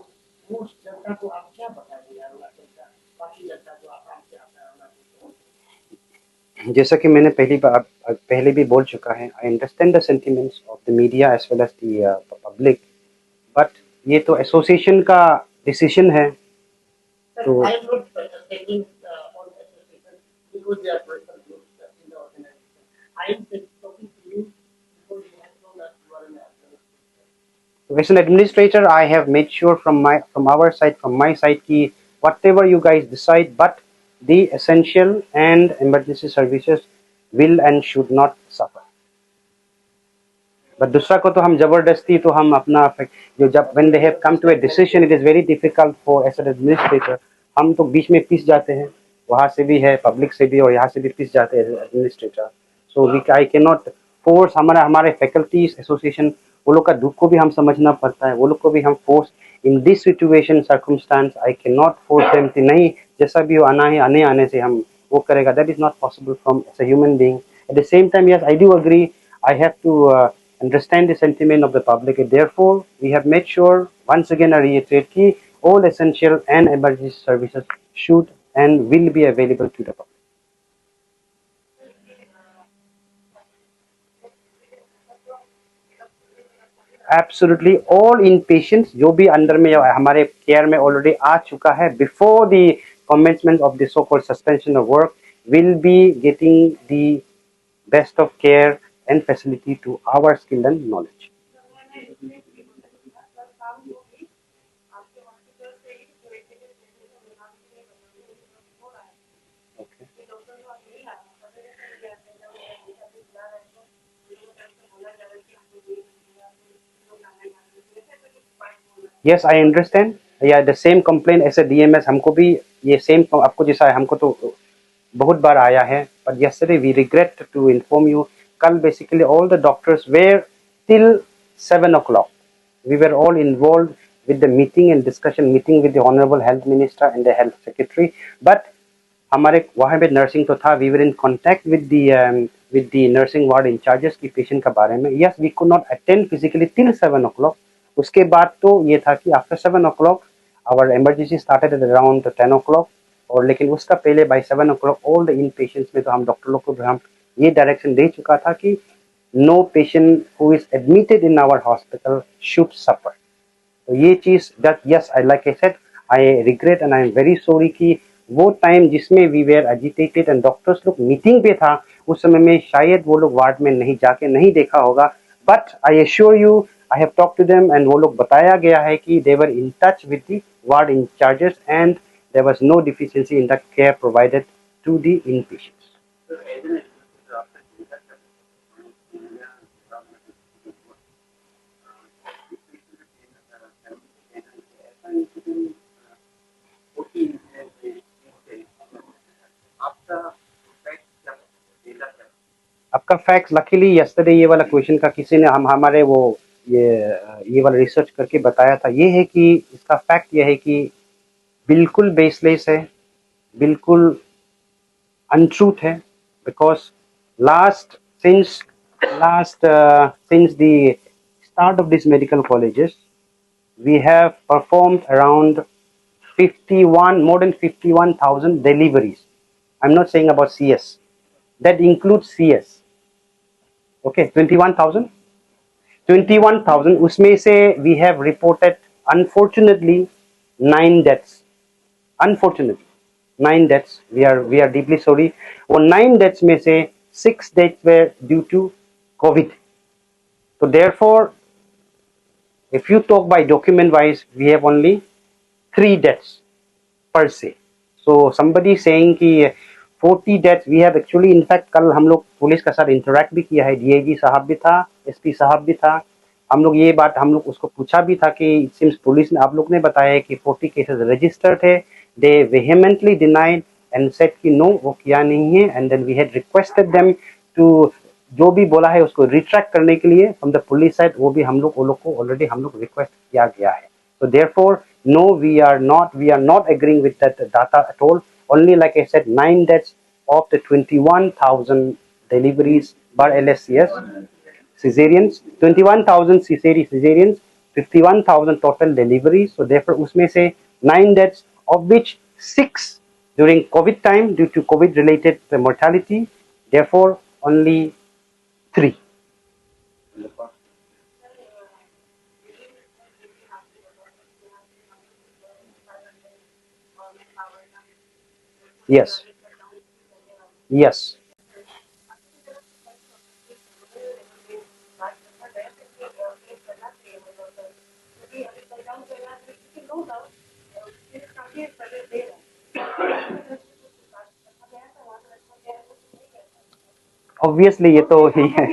उस जनता को आप क्या बताएंगे अरुणाचल का बाकी जनता जो आसाम से आता है अरुणाचल से? जैसा कि मैंने पहले भी बोल चुका है, I understand the sentiments of the media as well as the public, but ये तो एसोसिएशन का डिसीजन है। तो I am not taking all the association because they are personal groups in the organization. I am talking to you because you have told us you are an administrator. as an administrator, I have made sure from our side, from my side, कि whatever you guys decide, but the essential and emergency services will and should not suffer. But दूसरा को तो हम जबरदस्ती तो हम अपना जो जब when they have come to a decision, it is very difficult for as an administrator. हम तो बीच में पिस जाते हैं, वहाँ से भी है, पब्लिक से भी और यहाँ से भी पिस जाते हैं administrator. So we I can not force हमारे फैकल्टीज एसोसिएशन वो लोग का दुख को भी हम समझना पड़ता है, वो लोग को भी हम force in this situation circumstance I can not force them कि नहीं जैसा भी हो आने से हम वो करेगा। That is not possible from as a human being. At the same time yes I do agree, I have to understand the sentiment of the public. Therefore, we have made sure, once again I reiterate, that all essential and emergency services should and will be available to the public. Absolutely, all inpatients जो भी अंदर में हमारे केयर में ऑलरेडी आ चुका है before the commencement of the so-called suspension of work will be getting the best of care and facility to our skill and knowledge. Okay. Yes, I understand. Yeah, the same complaint as a DMS हमको भी ये same आपको जैसा है हमको तो बहुत बार आया है. But yesterday we regret to inform you. कल basically all the doctors were till 7 o'clock. We were all involved with the meeting and discussion meeting with the Honorable Health Minister and the Health Secretary. But हमारे वहाँ पे नर्सिंग तो था. We were in contact with the nursing ward in charges की patient का बारे में. Yes, we could not attend physically till 7 o'clock. उसके बाद तो ये था कि after 7 o'clock our emergency started at around 10 o'clock. और लेकिन उसका पहले by 7 o'clock all the inpatients में तो हम डॉक्टर लोग को हम ये डायरेक्शन दे चुका था कि no patient who is admitted in our hospital should suffer. तो ये चीज that yes I like I said I regret and I am very sorry कि वो टाइम जिसमें we were agitated and doctors लोग मीटिंग पे था उस समय में शायद वो लोग वार्ड में नहीं जाके नहीं देखा होगा. But I assure you I have talked to them and वो लोग बताया गया है कि they were in touch with the ward in charges and there was no deficiency in the care provided to the inpatients. आपका फैक्ट लकीली यस्टरडे ये वाला क्वेश्चन का किसी ने हम हमारे वो ये वाला रिसर्च करके बताया था. ये है कि इसका फैक्ट ये है कि बिल्कुल बेसलेस है, बिल्कुल अनट्रूथ है. Because last since since the start of these medical colleges we have performed around 51 more than 51,000 deliveries. I'm not saying about CS, that includes CS. Okay, 21,000 उसमें से we have reported unfortunately 9 deaths. Unfortunately 9 deaths. We are deeply sorry. और 9 deaths में से 6 deaths were due to COVID. So therefore if you talk by document wise we have only 3 deaths per se. So somebody saying कि 40 deaths we have actually in fact कल हम लोग पुलिस के साथ इंटरेक्ट भी किया है. DIG साहब भी था, SP साहब भी था. हम लोग ये बात हम लोग उसको पूछा भी था कि सिम्स पुलिस ने आप लोग ने बताया कि 40 केसेस रजिस्टर थे. They vehemently denied and said कि no वो किया नहीं है. And then we had requested them to जो भी बोला है उसको रिट्रैक्ट करने के लिए फ्रॉम द पुलिस साइड वो भी हम लोग को ऑलरेडी हम लोग रिक्वेस्ट किया गया है. So therefore no we are not agreeing with that data at all. Only like I said 9 deaths of the 21,000 deliveries by LSCS cesareans, 21,000 cesareans, 51,000 total deliveries. So therefore उसमें से 9 deaths of which 6 during COVID time due to COVID related mortality. Therefore only 3. Yes. Yes. Obviously ये तो ही है.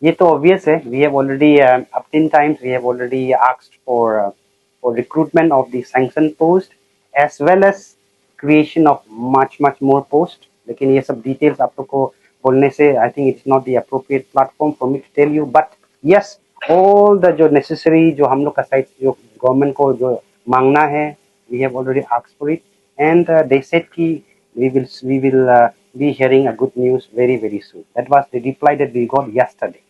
ये तो obvious है. We have already up 10 times we have already asked for recruitment of the sanctioned post as well as creation of much more post. लेकिन ये सब details आप लोग को बोलने से I think it's not the appropriate platform for me to tell you. But yes, all the जो necessary जो हम लोग का side जो government को जो मांगना है we have already asked for it and they said कि we will be hearing a good news very soon. That was the reply that we got yesterday.